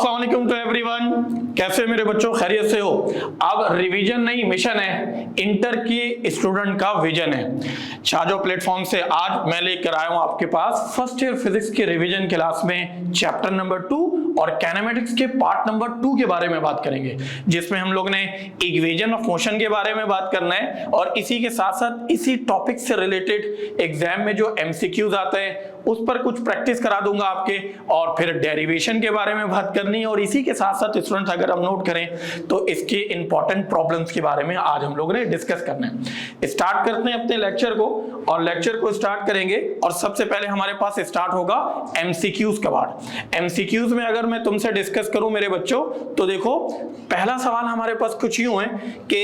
अस्सलाम वालेकुम to everyone. कैसे मेरे बच्चों, खैरियत से हो? अब रिवीजन नहीं मिशन है, इंटर की स्टूडेंट का विजन है। छाजो प्लेटफॉर्म से आज मैं लेकर आया हूं आपके पास फर्स्ट ईयर फिजिक्स के रिवीजन क्लास में चैप्टर नंबर 2 और काइनेमेटिक्स के पार्ट नंबर 2 के बारे में बात करेंगे, जिसमें हम लोग ने इक्वेशन ऑफ मोशन के बारे में बात करना है और इसी के साथ साथ इसी टॉपिक से रिलेटेड एग्जाम में जो एमसीक्यूज आते हैं उस पर कुछ प्रैक्टिस करा दूंगा आपके, और फिर डेरिवेशन के बारे में बात करनी है। और इसी के साथ साथ स्टूडेंट्स अगर हम नोट करें तो इसके इंपॉर्टेंट प्रॉब्लम्स के बारे में आज हम लोगों ने डिस्कस करना है। स्टार्ट करते हैं अपने लेक्चर को, और लेक्चर को स्टार्ट करेंगे और सबसे पहले हमारे पास स्टार्ट होगा एमसीक्यूज का पार्ट। एमसीक्यूज में अगर मैं तुमसे डिस्कस करूं मेरे बच्चों, तो देखो पहला सवाल हमारे पास कुछ यूं है कि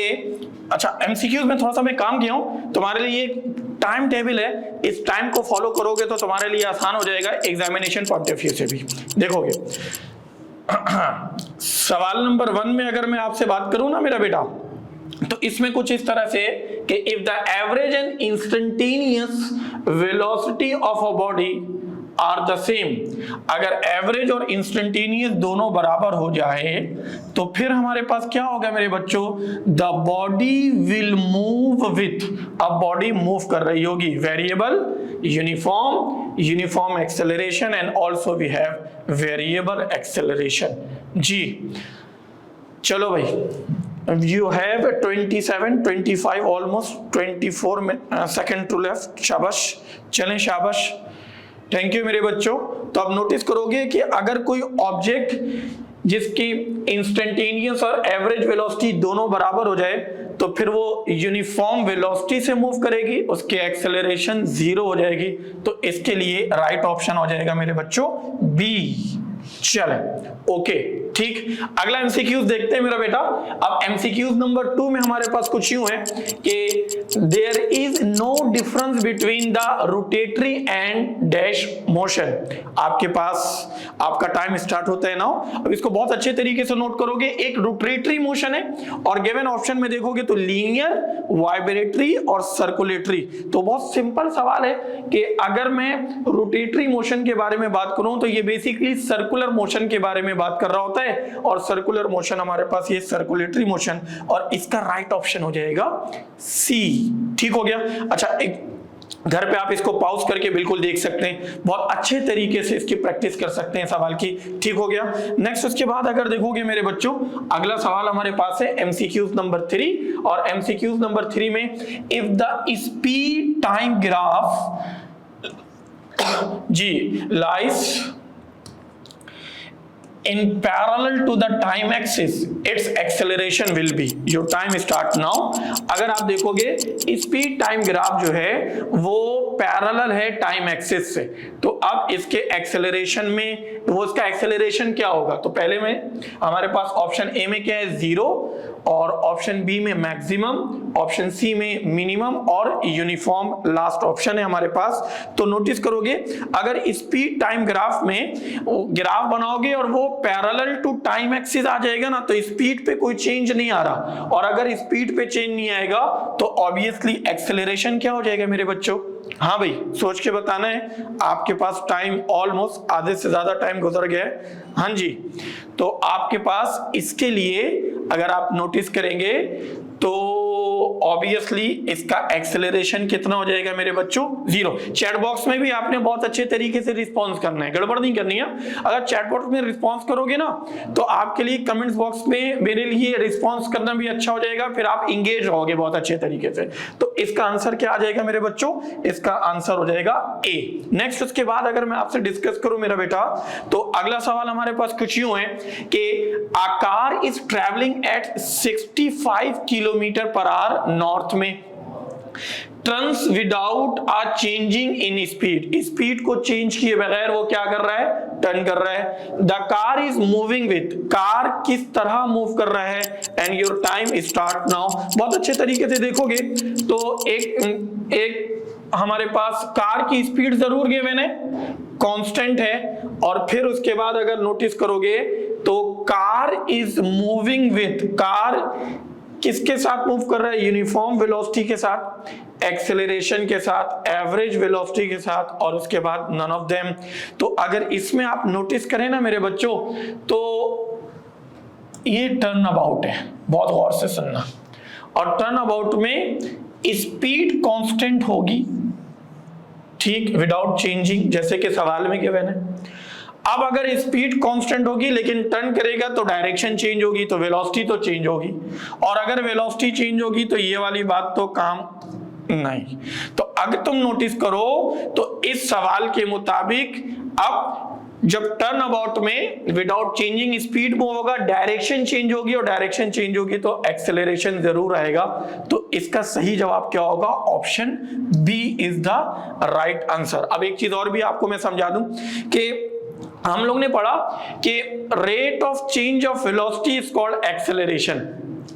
अच्छा, एमसीक्यूज में थोड़ा सा मैं काम किया हूं, तुम्हारे लिए एक टाइम टेबल है, इस टाइम को फॉलो करोगे तो तुम्हारे लिए आसान हो जाएगा एग्जामिनेशन पॉइंट ऑफ व्यू से भी। देखोगे सवाल नंबर 1 में अगर मैं आपसे बात करूं ना मेरा बेटा, तो इसमें कुछ इस तरह से कि if the average and instantaneous velocity of a body are the same, अगर एवरेज और इंस्टेंटेनियस दोनों बराबर हो जाए तो फिर हमारे पास क्या होगा मेरे बच्चों, the body will move with, अब बॉडी मूव कर रही होगी variable uniform acceleration and also we have variable acceleration. जी चलो भाई, you have 27, 25, almost 24 second to left. शाबाश, चलें शाबाश, थैंक यू मेरे बच्चों। तो अब नोटिस करोगे कि अगर कोई ऑब्जेक्ट जिसकी इंस्टेंटेनियस और एवरेज वेलोसिटी दोनों बराबर हो जाए तो फिर वो यूनिफॉर्म वेलोसिटी से मूव करेगी, उसकी एक्सेलरेशन 0 हो जाएगी। तो इसके लिए राइट ऑप्शन हो जाएगा मेरे बच्चों बी। चले ओके, ठीक। अगला एमसीक्यूज देखते हैं मेरा बेटा। अब एमसीक्यूज नंबर 2 में हमारे पास कुछ यूं है कि there is no difference between the rotatory and dash motion. आपके पास आपका टाइम स्टार्ट होता है नाउ। अब इसको बहुत अच्छे तरीके से नोट करोगे, एक रोटेटरी मोशन है और गिवन ऑप्शन में देखोगे तो लीनियर, वाइब्रेटरी और सर्कुलेटरी। तो बहुत सिंपल सवाल है कि अगर मैं रोटेटरी मोशन के बारे में बात करूं तो ये बेसिकली सर्कुलर मोशन के बारे में बात कर रहा होता है, और सर्कुलर मोशन हमारे पास ये सर्कुलेटरी मोशन, और इसका राइट ऑप्शन हो जाएगा सी। ठीक हो गया। अच्छा, एक घर पे आप इसको पॉज करके बिल्कुल देख सकते हैं, बहुत अच्छे तरीके से इसकी प्रैक्टिस कर सकते हैं सवाल की। ठीक हो गया। नेक्स्ट उसके बाद अगर देखोगे मेरे बच्चों, अगला सवाल हमारे पास है एमसीक्यूज नंबर 3, और एमसीक्यूज नंबर 3 में if the speed time graph ji lies in parallel to the time axis, its acceleration will be, your time start now। अगर आप देखोगे स्पीड टाइम ग्राफ जो है वो पैरेलल है टाइम एक्सिस से, तो अब इसके एक्सेलरेशन में वो इसका एक्सेलरेशन क्या होगा, तो पहले में हमारे पास ऑप्शन ए में क्या है 0, और ऑप्शन बी में मैक्सिमम, ऑप्शन सी में मिनिमम और यूनिफॉर्म लास्ट ऑप्शन है हमारे पास। तो नोटिस करोगे अगर स्पीड टाइम ग्राफ में ग्राफ बनाओगे और वो पैरेलल टू टाइम एक्सिस आ जाएगा ना, तो स्पीड पे कोई चेंज नहीं आ रहा, और अगर स्पीड पे चेंज नहीं आएगा तो ऑब्वियसली एक्सेलरेशन क्या हो जाएगा मेरे बच्चों। हाँ भाई, सोच के बताना है, आपके पास टाइम ऑलमोस्ट आधे से ज्यादा टाइम गुजर गया है। हाँ जी, तो आपके पास इसके लिए अगर आप नोटिस करेंगे तो ऑब्वियसली इसका एक्सेलरेशन कितना हो जाएगा मेरे बच्चों, 0। चैट बॉक्स में भी आपने बहुत अच्छे तरीके से रिस्पॉन्स करना है, गड़बड़ नहीं करनी है। अगर चैट बॉक्स में रिस्पॉन्स करोगे ना तो आपके लिए कमेंट्स बॉक्स में मेरे लिए रिस्पॉन्स करना भी अच्छा हो जाएगा, फिर आप इंगेज रहोगे बहुत अच्छे तरीके से। तो इसका आंसर क्या आ जाएगा मेरे बच्चों, इसका आंसर हो जाएगा ए। नेक्स्ट उसके बाद अगर मैं आपसे डिस्कस करूं मेरा बेटा, तो अगला सवाल हमारे पास कुछ यूं है कि a car is traveling at 65 kilometre per hour north में, turns without a changing in speed, speed को चेंज किए बगैर वो क्या कर रहा है, टर्न कर रहा है। The car is moving with, car किस तरह मूव कर रहा है, and your time start now. बहुत अच्छे तरीके से देखोगे तो एक हमारे पास कार की स्पीड जरूर गिवन है, कांस्टेंट है, और फिर उसके बाद अगर नोटिस करोगे तो car is moving with, car किसके साथ मूव कर रहा है? यूनिफॉर्म वेलोसिटी के साथ, एक्सेलरेशन के साथ, एवरेज वेलोसिटी के साथ, और उसके बाद नन ऑफ देम। तो अगर इसमें आप नोटिस करें ना मेरे बच्चों, तो ये टर्न अबाउट है, बहुत गौर से सुनना। और टर्न अबाउट में स्पीड कांस्टेंट होगी, ठीक, विदाउट चेंजिंग, जैसे कि सवाल में गिवन है। अब अगर स्पीड कांस्टेंट होगी लेकिन टर्न करेगा तो डायरेक्शन चेंज होगी, तो वेलोसिटी तो चेंज होगी, और अगर वेलोसिटी चेंज होगी तो ये वाली बात तो काम नहीं। तो अगर तुम नोटिस करो तो इस सवाल के मुताबिक अब जब टर्न अबाउट में विदाउट चेंजिंग स्पीड मूव होगा, डायरेक्शन चेंज होगी, और डायरेक्शन चेंज होगी तो एक्सेलरेशन जरूर आएगा। तो इसका सही जवाब क्या होगा? Option B is the right answer. अब एक चीज और भी आपको मैं समझा दूं कि हम लोग ने पढ़ा कि rate of change of velocity is called acceleration.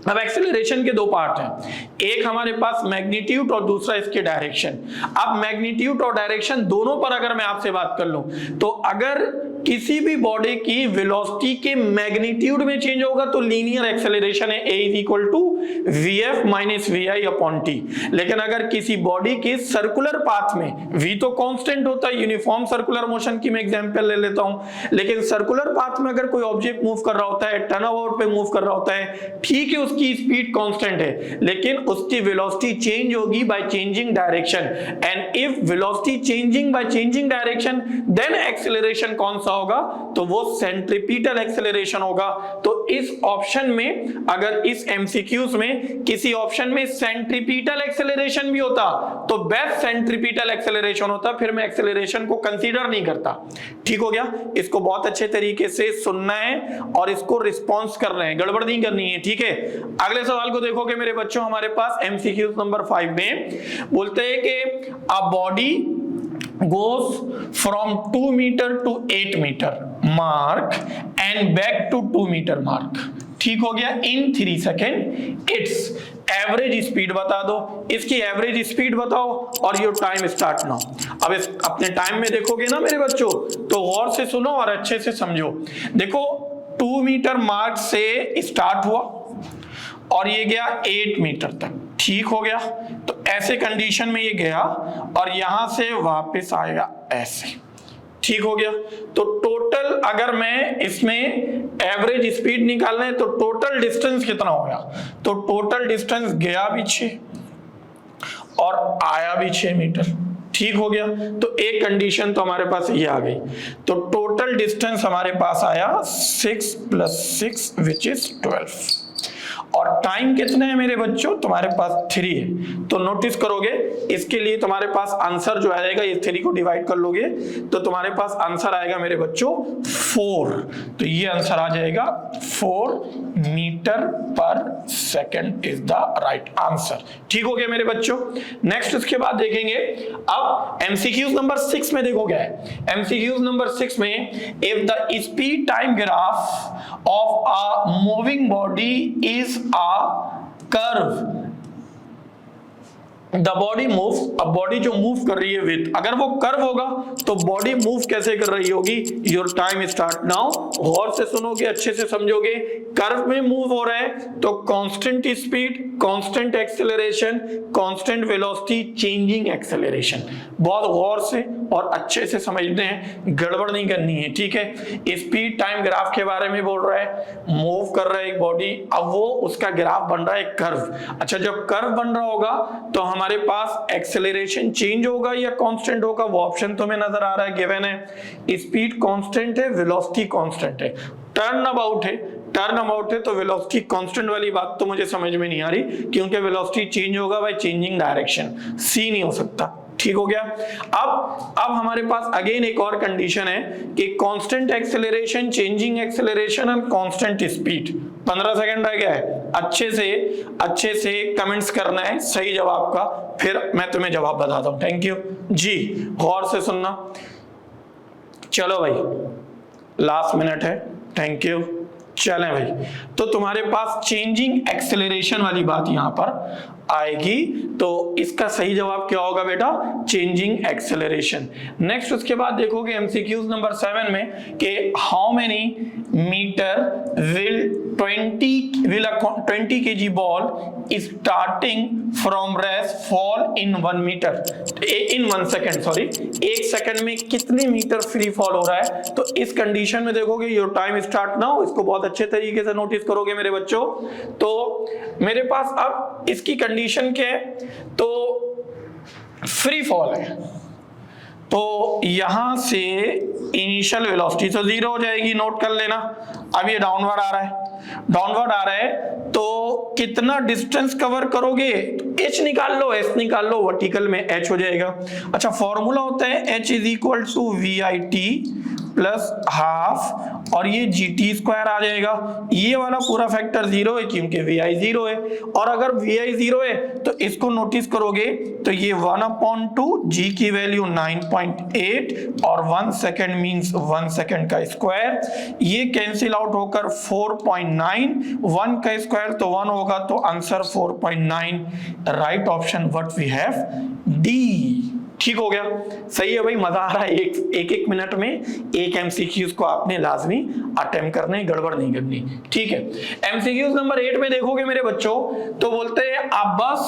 अब एक्सेलरेशन के दो पार्ट हैं, एक हमारे पास मैग्नीट्यूड और दूसरा इसके डायरेक्शन। अब मैग्नीट्यूड और डायरेक्शन दोनों पर अगर मैं आपसे बात कर लूं, तो अगर किसी भी बॉडी की वेलोसिटी के मैग्नीट्यूड में चेंज होगा तो लीनियर एक्सेलरेशन है, a is equal to vf minus vi upon t। लेकिन अगर किसी बॉडी के सर्कुलर पाथ में, v तो कांस्टेंट होता है, यूनिफॉर्म सर्कुलर मोशन की मैं एग्जांपल ले लेता हूं, लेकिन सर्कुलर पाथ में अगर कोई ऑब्जेक्ट मूव कर रहा होता है, टर्न अबाउट पे मूव कर रहा होता है, ठीक है, उसकी स्पीड कांस्टेंट है, लेकिन उसकी वेलोसिटी चेंज होगी by changing direction. And if velocity changing by changing direction, then acceleration कौन सा होगा? तो वो सेंट्रीपिटल एक्सेलरेशन होगा। तो इस ऑप्शन में, अगर इस एमसीक्यूज में किसी ऑप्शन में सेंट्रीपिटल एक्सेलरेशन भी होता तो बेस्ट सेंट्रीपिटल एक्सेलरेशन होता, फिर मैं एक्सेलरेशन को कंसीडर नहीं करता। ठीक हो गया? इसको बहुत अच्छे तरीके से सुनना है और इसको रिस्पॉन्स करना है, गड़बड़ नहीं करनी है। ठीक है, अगले सवाल को देखोगे मेरे बच्चों, हमारे पास एमसीक्यूज नंबर 5 में बोलते हैं कि a body goes from 2 meter to 8 meter mark and back to 2 meter mark। ठीक हो गया? in 3 second it's average speed बता दो, इसकी एवरेज स्पीड बताओ और योर टाइम स्टार्ट नाउ। अब इस अपने टाइम में देखोगे ना मेरे बच्चों, तो गौर से सुनो और अच्छे से समझो। देखो 2 मीटर मार्क से स्टार्ट हुआ और ये गया 8 मीटर तक। ठीक हो गया? तो ऐसे कंडीशन में ये गया और यहां से वापस आएगा ऐसे। ठीक हो गया? तो टोटल अगर मैं इसमें एवरेज स्पीड निकालना है तो टोटल डिस्टेंस कितना हो गया? तो टोटल डिस्टेंस गया भी 6 और आया भी 6 मीटर। ठीक हो गया? तो एक कंडीशन तो हमारे पास ये आ गई। तो टोटल डिस्टेंस हमारे पास आया 6 + 6 विच इज 12। और टाइम कितने है मेरे बच्चों? तुम्हारे पास 3 है। तो नोटिस करोगे इसके लिए तुम्हारे पास आंसर जो आएगा, ये 3 को डिवाइड कर लोगे तो तुम्हारे पास आंसर आएगा मेरे बच्चों 4। तो ये आंसर आ जाएगा 4 मीटर पर second is the right answer. ठीक हो गया मेरे बच्चों? नेक्स्ट इसके बाद देखेंगे, अब एमसीक्यूज नंबर 6 में देखो क्या है। एमसीक्यूज नंबर 6 में, if the speed time graph of a moving body is a curve, the body move, अब बॉडी जो मूव कर रही है विथ, अगर वो कर्व होगा तो बॉडी मूव कैसे कर रही होगी? Your time start now. गौर से सुनोगे, अच्छे से समझोगे। कर्व में मूव हो रहा है तो constant speed, constant acceleration, constant velocity, changing acceleration. बहुत गौर से और अच्छे से समझते हैं, गड़बड़ नहीं करनी है। ठीक है? स्पीड टाइम ग्राफ के बारे में बोल रहा है, मूव कर रहा है एक बॉडी, अब वो उसका ग्राफ बन रहा है कर्व। अच्छा, जब कर्व बन रहा होगा तो हमारे पास एक्सेलरेशन चेंज होगा या कांस्टेंट होगा? वो ऑप्शन तुम्हें नजर आ रहा है, गिवन है। स्पीड कांस्टेंट है, वेलोसिटी कांस्टेंट है। टर्न अबाउट है, टर्न अबाउट है तो वेलोसिटी कांस्टेंट वाली बात तो मुझे समझ में नहीं आ रही, क्योंकि वेलोसिटी चेंज होगा बाय चेंजिंग डायरेक्शन। सी नहीं हो सकता। ठीक हो गया? अब हमारे पास अगेन एक और कंडीशन है कि constant acceleration, changing acceleration and constant speed. 15 second रह गया है, अच्छे से कमेंट्स करना है सही जवाब का, फिर मैं तुम्हें जवाब बताता हूं। थैंक यू जी, गौर से सुनना। चलो भाई, लास्ट मिनट है। Thank you. चलें भाई, तो तुम्हारे पास चेंजिंग एक्सेलरेशन वाली बात यहां पर आएगी, तो इसका सही जवाब क्या होगा बेटा? Changing acceleration. नेक्स्ट उसके बाद देखोगे एमसीक्यूज नंबर 7 में कि how many metre will 20 kg ball starting from rest fall in 1 meter in 1 second, sorry 1 second में कितने मीटर फ्री फॉल हो रहा है। तो इस कंडीशन में देखोगे योर टाइम स्टार्ट नाउ, इसको बहुत अच्छे तरीके से नोटिस करोगे मेरे बच्चों। तो मेरे पास अब इसकी कंडीशन क्या है, तो फ्री फॉल है, तो यहां से इनिशियल वेलोसिटी तो 0 हो जाएगी, नोट कर लेना। अब ये डाउनवर्ड आ रहा है, तो कितना डिस्टेंस कवर करोगे, तो h निकाल लो, s निकाल लो, वर्टिकल में h हो जाएगा। अच्छा, फॉर्मूला होता है h is equal to VIT plus half, और ये GT स्क्वायर आ जाएगा। ये वाला पूरा फैक्टर 0 है क्योंकि VI 0 है, और अगर VI 0 है तो इसको नोटिस करोगे तो ये 1/2, G की वैल्यू 9.8 और 1 सेकेंड मीन्स 1 सेकेंड का स्क्वायर, ये कैंसिल आउट होकर 4.9, 1 का स्क्वायर तो 1 होगा, तो answer 4.9, right option what we have D. ठीक हो गया, सही है भाई, मजा आ रहा है। एक मिनट में एक एमसीक्यूज को आपने लाजमी अटेम्प्ट करना है, गड़बड़ नहीं करनी, ठीक है। एमसीक्यूज नंबर 8 में देखोगे मेरे बच्चों, तो बोलते हैं अ बस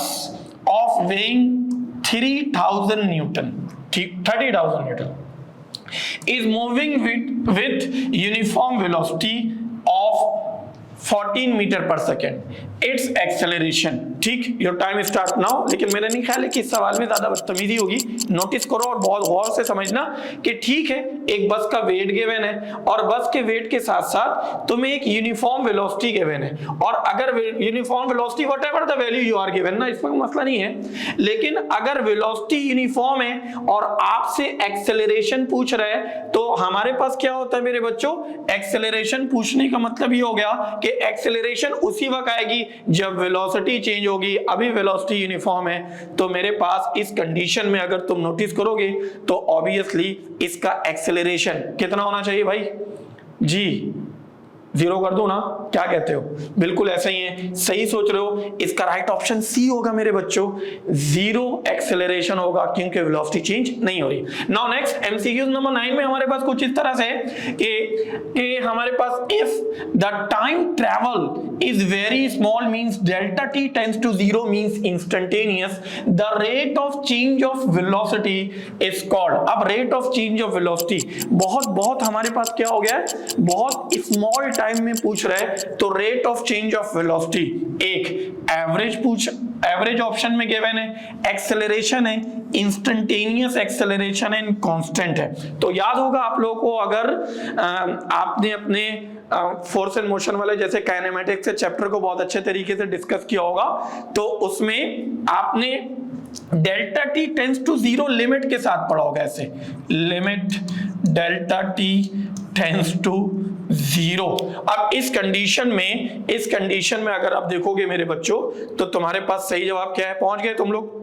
ऑफ वेइंग 3000 न्यूटन, ठीक 30,000 newton is moving with uniform velocity of 14 metre per second, its acceleration, ठीक। Your time start now. लेकिन मेरा नहीं ख्याल है कि इस सवाल में ज्यादा बदतमीजी होगी, नोटिस करो और बहुत गौर से समझना कि ठीक है, एक बस का वेट गिवन है और बस के वेट के साथ साथ तुम्हें एक यूनिफॉर्म वेलोसिटी गिवन है, और अगर uniform velocity whatever the value you are given ना, इसमें मसला नहीं है। लेकिन अगर वेलोसिटी यूनिफॉर्म है और आपसे एक्सेलरेशन पूछ रहा है, तो हमारे पास क्या होता है मेरे बच्चों, एक्सेलरेशन पूछने का मतलब ये हो गया कि एक्सेलरेशन उसी वक्त आएगी जब वेलोसिटी चेंज होगी। अभी वेलोसिटी यूनिफॉर्म है, तो मेरे पास इस कंडीशन में अगर तुम नोटिस करोगे तो ऑब्वियसली इसका एक्सेलरेशन कितना होना चाहिए भाई जी, 0 कर दो ना, क्या कहते हो, बिल्कुल ऐसा ही है, सही सोच रहे हो। इसका राइट ऑप्शन सी होगा मेरे बच्चों, 0 एक्सेलरेशन होगा क्योंकि वेलोसिटी चेंज नहीं हो रही। नाउ नेक्स्ट एमसीक्यूज नंबर 9 में हमारे पास कुछ इस तरह से कि हमारे पास if the time travel is very small means delta T tends to 0 means instantaneous, the rate of change of velocity is called. अब rate of change of velocity बहुत हमारे पास क्या हो गया, बहुत स्मॉल टाइम में पूछ रहे हैं, तो rate of change of velocity एक एवरेज ऑप्शन में गिवन है, एक्सेलरेशन है, इंस्टेंटेनियस एक्सेलरेशन है, कांस्टेंट है। तो याद होगा आप लोगों को, अगर आपने अपने फोर्स एंड मोशन वाले जैसे काइनेमेटिक्स के चैप्टर को बहुत अच्छे तरीके से डिस्कस किया होगा, तो उसमें आपने delta T tends to 0 limit के साथ पढ़ा होगा, ऐसे limit delta T tends to 0। अब इस कंडीशन में अगर आप देखोगे मेरे बच्चों, तो तुम्हारे पास सही जवाब क्या है, पहुंच गए तुम लोग,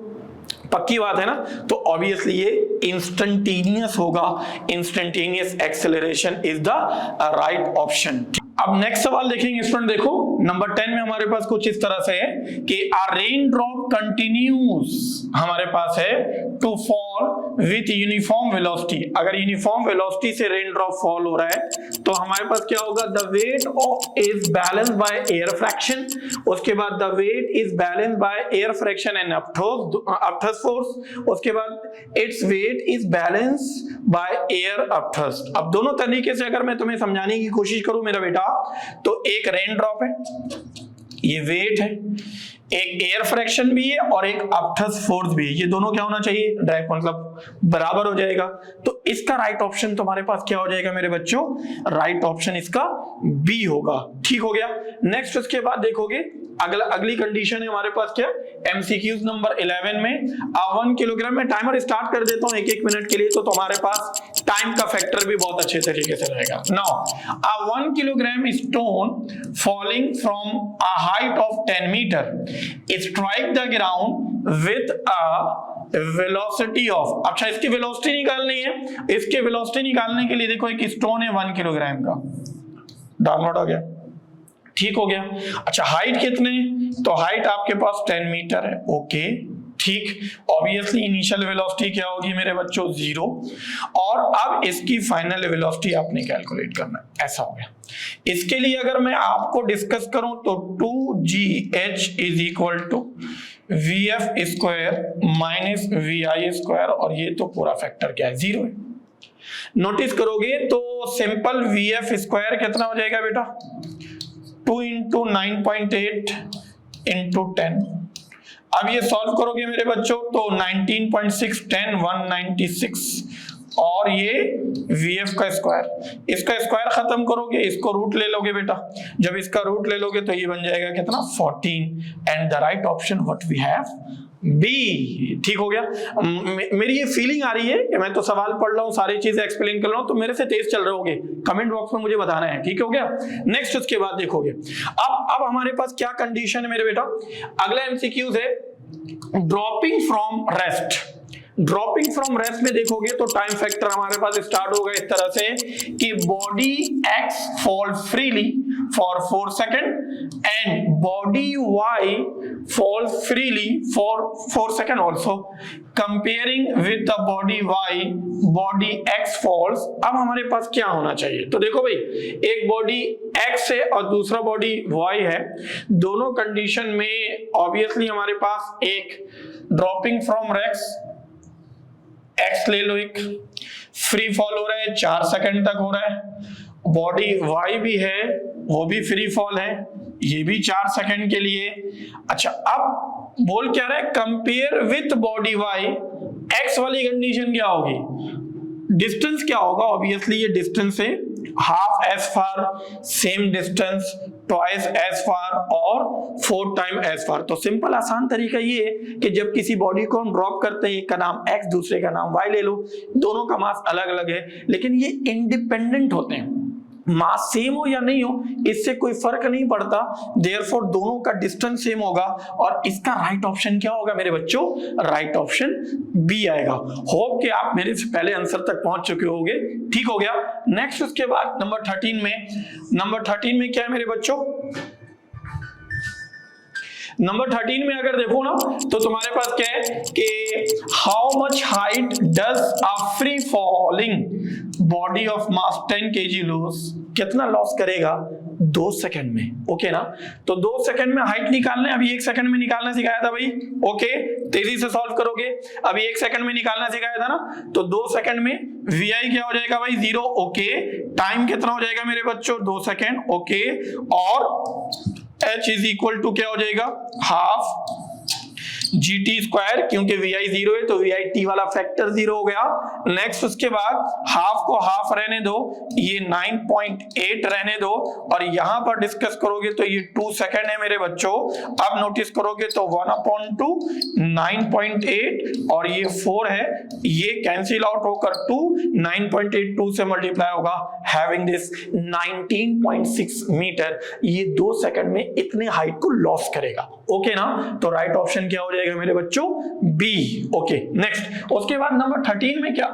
पक्की बात है ना। तो ऑब्वियसली ये इंस्टेंटेनियस होगा, instantaneous acceleration is the right option. अब नेक्स्ट सवाल देखेंगे स्टूडेंट, देखो नंबर 10 में हमारे पास कुछ इस तरह से है कि आ रेन ड्रॉप कंटिन्यूज हमारे पास है to fall with uniform velocity. अगर यूनिफॉर्म वेलोसिटी से रेन ड्रॉप फॉल हो रहा है तो हमारे पास क्या होगा, the weight of is balanced by air friction, उसके बाद the weight is balanced by air friction and upthrust force, उसके बाद its weight is balanced by air upthrust. अब दोनों तरीके से अगर मैं तुम्हें समझाने की कोशिश करूं मेरा बेटा, तो एक रेन ड्रॉप है, ये वेट है, एक एयर फ्रैक्शन भी है और एक अपथर्स्ट फोर्स भी है, ये दोनों क्या होना चाहिए, डायरेक्ट मतलब बराबर हो जाएगा। तो इसका राइट ऑप्शन तुम्हारे पास क्या हो जाएगा मेरे बच्चों, राइट ऑप्शन इसका बी होगा। ठीक हो गया। नेक्स्ट उसके बाद देखोगे अगली कंडीशन है हमारे पास क्या, एमसीक्यूज नंबर 11 में 1 किलोग्राम में टाइमर स्टार्ट कर देता हूं 1 मिनट के लिए, तो तुम्हारे पास टाइम का फैक्टर भी बहुत अच्छे तरीके से रहेगा। Now 1 kilogram stone falling from a height of 10 metre strike the ground with a velocity of, अच्छा इसकी वेलोसिटी निकालनी है, इसके वेलोसिटी निकालने के लिए देखो एक स्टोन है 1 किलोग्राम का, डाउनलोड हो गया, ठीक हो गया। अच्छा हाइट कितने, तो हाइट आपके पास 10 मीटर है, ओके ठीक, ऑब्वियसली इनिशियल वेलोसिटी क्या होगी मेरे बच्चों, 0, और अब इसकी फाइनल वेलोसिटी आपने कैलकुलेट करना है, ऐसा हो गया। इसके लिए अगर मैं आपको डिस्कस करूं तो 2gh is equal to vf square minus vi square, और ये तो पूरा फैक्टर क्या है, 0 है। नोटिस करोगे तो सिंपल vf स्क्वायर कितना हो जाएगा बेटा, 2 इंटू 9.8 इंटू 10। अब ये सॉल्व करोगे मेरे बच्चों तो 19.6 10 196, और ये vf का स्क्वायर, इसका स्क्वायर खत्म करोगे, इसको रूट ले लोगे बेटा, जब इसका रूट ले लोगे तो ये बन जाएगा कितना, 14, and the right option what we have, B. ठीक हो गया। मेरी ये फीलिंग आ रही है कि मैं तो सवाल पढ़ रहा हूँ, सारी चीजें एक्सप्लेन कर रहा हूँ, तो मेरे से तेज चल रहे होगे, कमेंट बॉक्स में मुझे बताना है। ठीक हो गया। नेक्स्ट उसके बाद देखोगे अब हमारे पास क्या कंडीशन है मेरे बेटा, अगला एमसीक्यूज है dropping from rest. Dropping from rest में देखोगे तो टाइम फैक्टर हमारे पास स्टार्ट होगा इस तरह से कि body X fall freely for 4 second and body Y fall freely for 4 second also, comparing with the body Y body X falls. अब हमारे पास क्या होना चाहिए, तो देखो भाई, एक बॉडी एक्स है और दूसरा बॉडी वाई है, दोनों कंडीशन में ऑब्वियसली हमारे पास एक ड्रॉपिंग फ्रॉम एक्स ले लो, एक फ्री फॉल हो रहा है 4 सेकंड तक हो रहा है, बॉडी वाई भी है वो भी फ्री फॉल है, ये भी 4 सेकंड के लिए। अच्छा, अब बोल क्या रहा है, compare with body Y, X वाली कंडीशन क्या होगी, डिस्टेंस क्या होगा, ऑब्वियसली ये डिस्टेंस है half as far, same distance twice as far और 4 टाइम एज फार। तो सिंपल आसान तरीका ये है कि जब किसी बॉडी को हम ड्रॉप करते हैं, एक का नाम एक्स दूसरे का नाम वाई ले लो, दोनों का मास अलग अलग है लेकिन ये इंडिपेंडेंट होते हैं, मास सेम हो या नहीं हो इससे कोई फर्क नहीं पड़ता, देयरफॉर दोनों का डिस्टेंस सेम होगा, और इसका राइट ऑप्शन क्या होगा मेरे बच्चों, राइट ऑप्शन बी आएगा। होप कि आप मेरे से पहले आंसर तक पहुंच चुके होंगे। ठीक हो गया। नेक्स्ट उसके बाद नंबर 13 में क्या है मेरे बच्चों, नंबर 13 में अगर देखो ना तो तुम्हारे पास क्या है कि how much height does a free falling body of mass 10 kg loss, कितना लॉस करेगा 2 सेकंड में। ओके ना, तो 2 सेकंड में हाइट निकालना है, अभी 1 सेकंड में निकालना सिखाया था भाई। ओके, तेजी से सॉल्व करोगे, अभी 1 सेकंड में निकालना सिखाया था ना, तो 2 सेकंड में vi क्या हो जाएगा भाई, 0। ओके, टाइम कितना हो जाएगा मेरे बच्चों, 2 सेकंड। ओके, और h इज इक्वल टू क्या हो जाएगा, हाफ gt स्क्वायर, क्योंकि vi 0 है तो vi t वाला फैक्टर 0 हो गया। नेक्स्ट उसके बाद हाफ को हाफ रहने दो, ये 9.8 रहने दो, और यहां पर डिस्कस करोगे तो ये 2 सेकंड है मेरे बच्चों। अब नोटिस करोगे तो 1/2 9.8 और ये 4 है, ये कैंसिल आउट होकर 2 9.8 2 से मल्टीप्लाई होगा, हैविंग दिस 19.6 मीटर। ये 2 सेकंड में इतने हाइट को लॉस करेगा। ओके ना, तो राइट ऑप्शन क्या हो जाएगा मेरे बच्चों, बी। ओके, नेक्स्ट उसके बाद नंबर 14 में क्या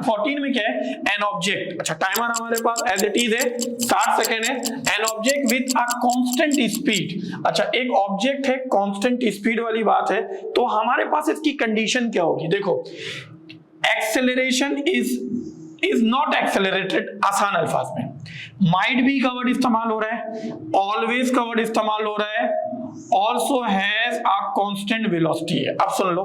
है, एन ऑब्जेक्ट। अच्छा, टाइमर हमारे पास एज इट इज है 60 सेकंड है। An object with a constant speed. अच्छा, एक ऑब्जेक्ट है कांस्टेंट स्पीड वाली बात है, तो हमारे पास इसकी कंडीशन क्या होगी, देखो, एक्सेलरेशन इज नॉट एक्सेलरेटेड, आसान अल्फाज में माइट बी का वर्ड इस्तेमाल हो रहा है, ऑलवेज का वर्ड इस्तेमाल हो रहा है, also has a constant velocity है। अब सुन लो,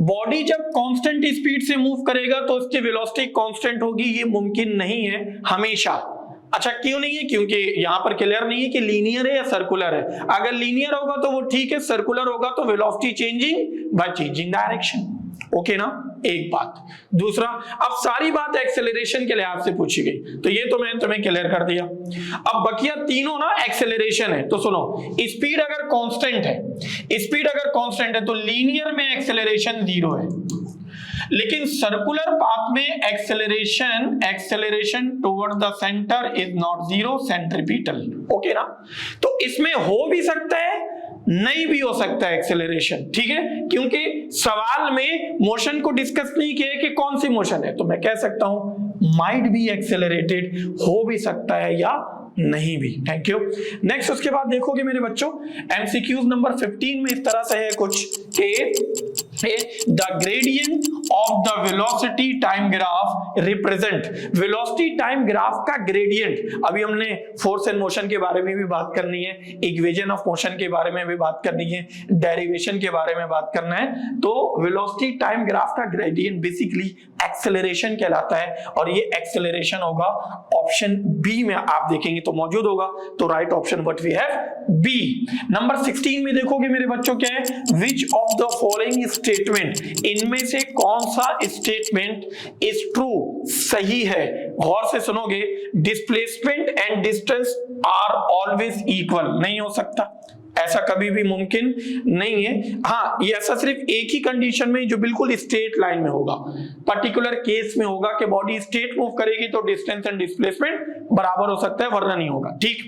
बॉडी जब कांस्टेंट स्पीड से मूव करेगा तो उसकी वेलोसिटी कांस्टेंट होगी, ये मुमकिन नहीं है हमेशा। अच्छा, क्यों नहीं है, क्योंकि यहां पर क्लियर नहीं है कि लीनियर है या सर्कुलर है। अगर लीनियर होगा तो वो ठीक है, सर्कुलर होगा तो velocity changing by changing direction. Okay ना, एक बात। दूसरा, अब सारी बात एक्सेलरेशन के लिहाज से पूछी गई, तो ये तो मैंने तुम्हें क्लियर कर दिया। अब बकिया तीनों ना एक्सेलरेशन है, तो सुनो, स्पीड अगर कांस्टेंट है तो लीनियर में एक्सेलरेशन 0 है, लेकिन सर्कुलर पाथ में acceleration toward the centre is not 0, centripetal. Okay ना, तो इसमें हो भी सकता है नहीं भी हो सकता है एक्सेलरेशन, ठीक है, क्योंकि सवाल में मोशन को डिस्कस नहीं किया कि कौन सी मोशन है, तो मैं कह सकता हूं माइट बी एक्सेलरेटेड, हो भी सकता है या नहीं भी। Thank you. नेक्स्ट उसके बाद देखोगे मेरे बच्चों एमसीक्यूज नंबर 15 में इस तरह से है कुछ कि the gradient of the velocity time graph represent, velocity time graph का ग्रेडियंट, अभी हमने फोर्स एंड मोशन के बारे में भी बात करनी है, इक्वेशन ऑफ मोशन के बारे में भी बात करनी है, डेरिवेशन के बारे में बात करना है, तो वेलोसिटी टाइम ग्राफ का ग्रेडियंट बेसिकली एक्सेलरेशन कहलाता है और ये एक्सेलरेशन होगा ऑप्शन बी में, आप देखेंगे तो मौजूद होगा, तो right option what we have B. Number 16 में देखोगे मेरे बच्चों क्या है, which of the following statement, इनमें से कौन सा स्टेटमेंट इज ट्रू, सही है, गौर से सुनोगे, displacement and distance are always equal, नहीं हो सकता, ऐसा कभी भी मुमकिन नहीं है। हाँ, ये ऐसा सिर्फ एक ही कंडीशन में जो बिल्कुल स्ट्रेट लाइन में होगा, पर्टिकुलर केस में होगा कि बॉडी स्ट्रेट मूव करेगी तो डिस्टेंस एंड डिस्प्लेसमेंट बराबर हो सकता है, वरना नहीं होगा। ठीक,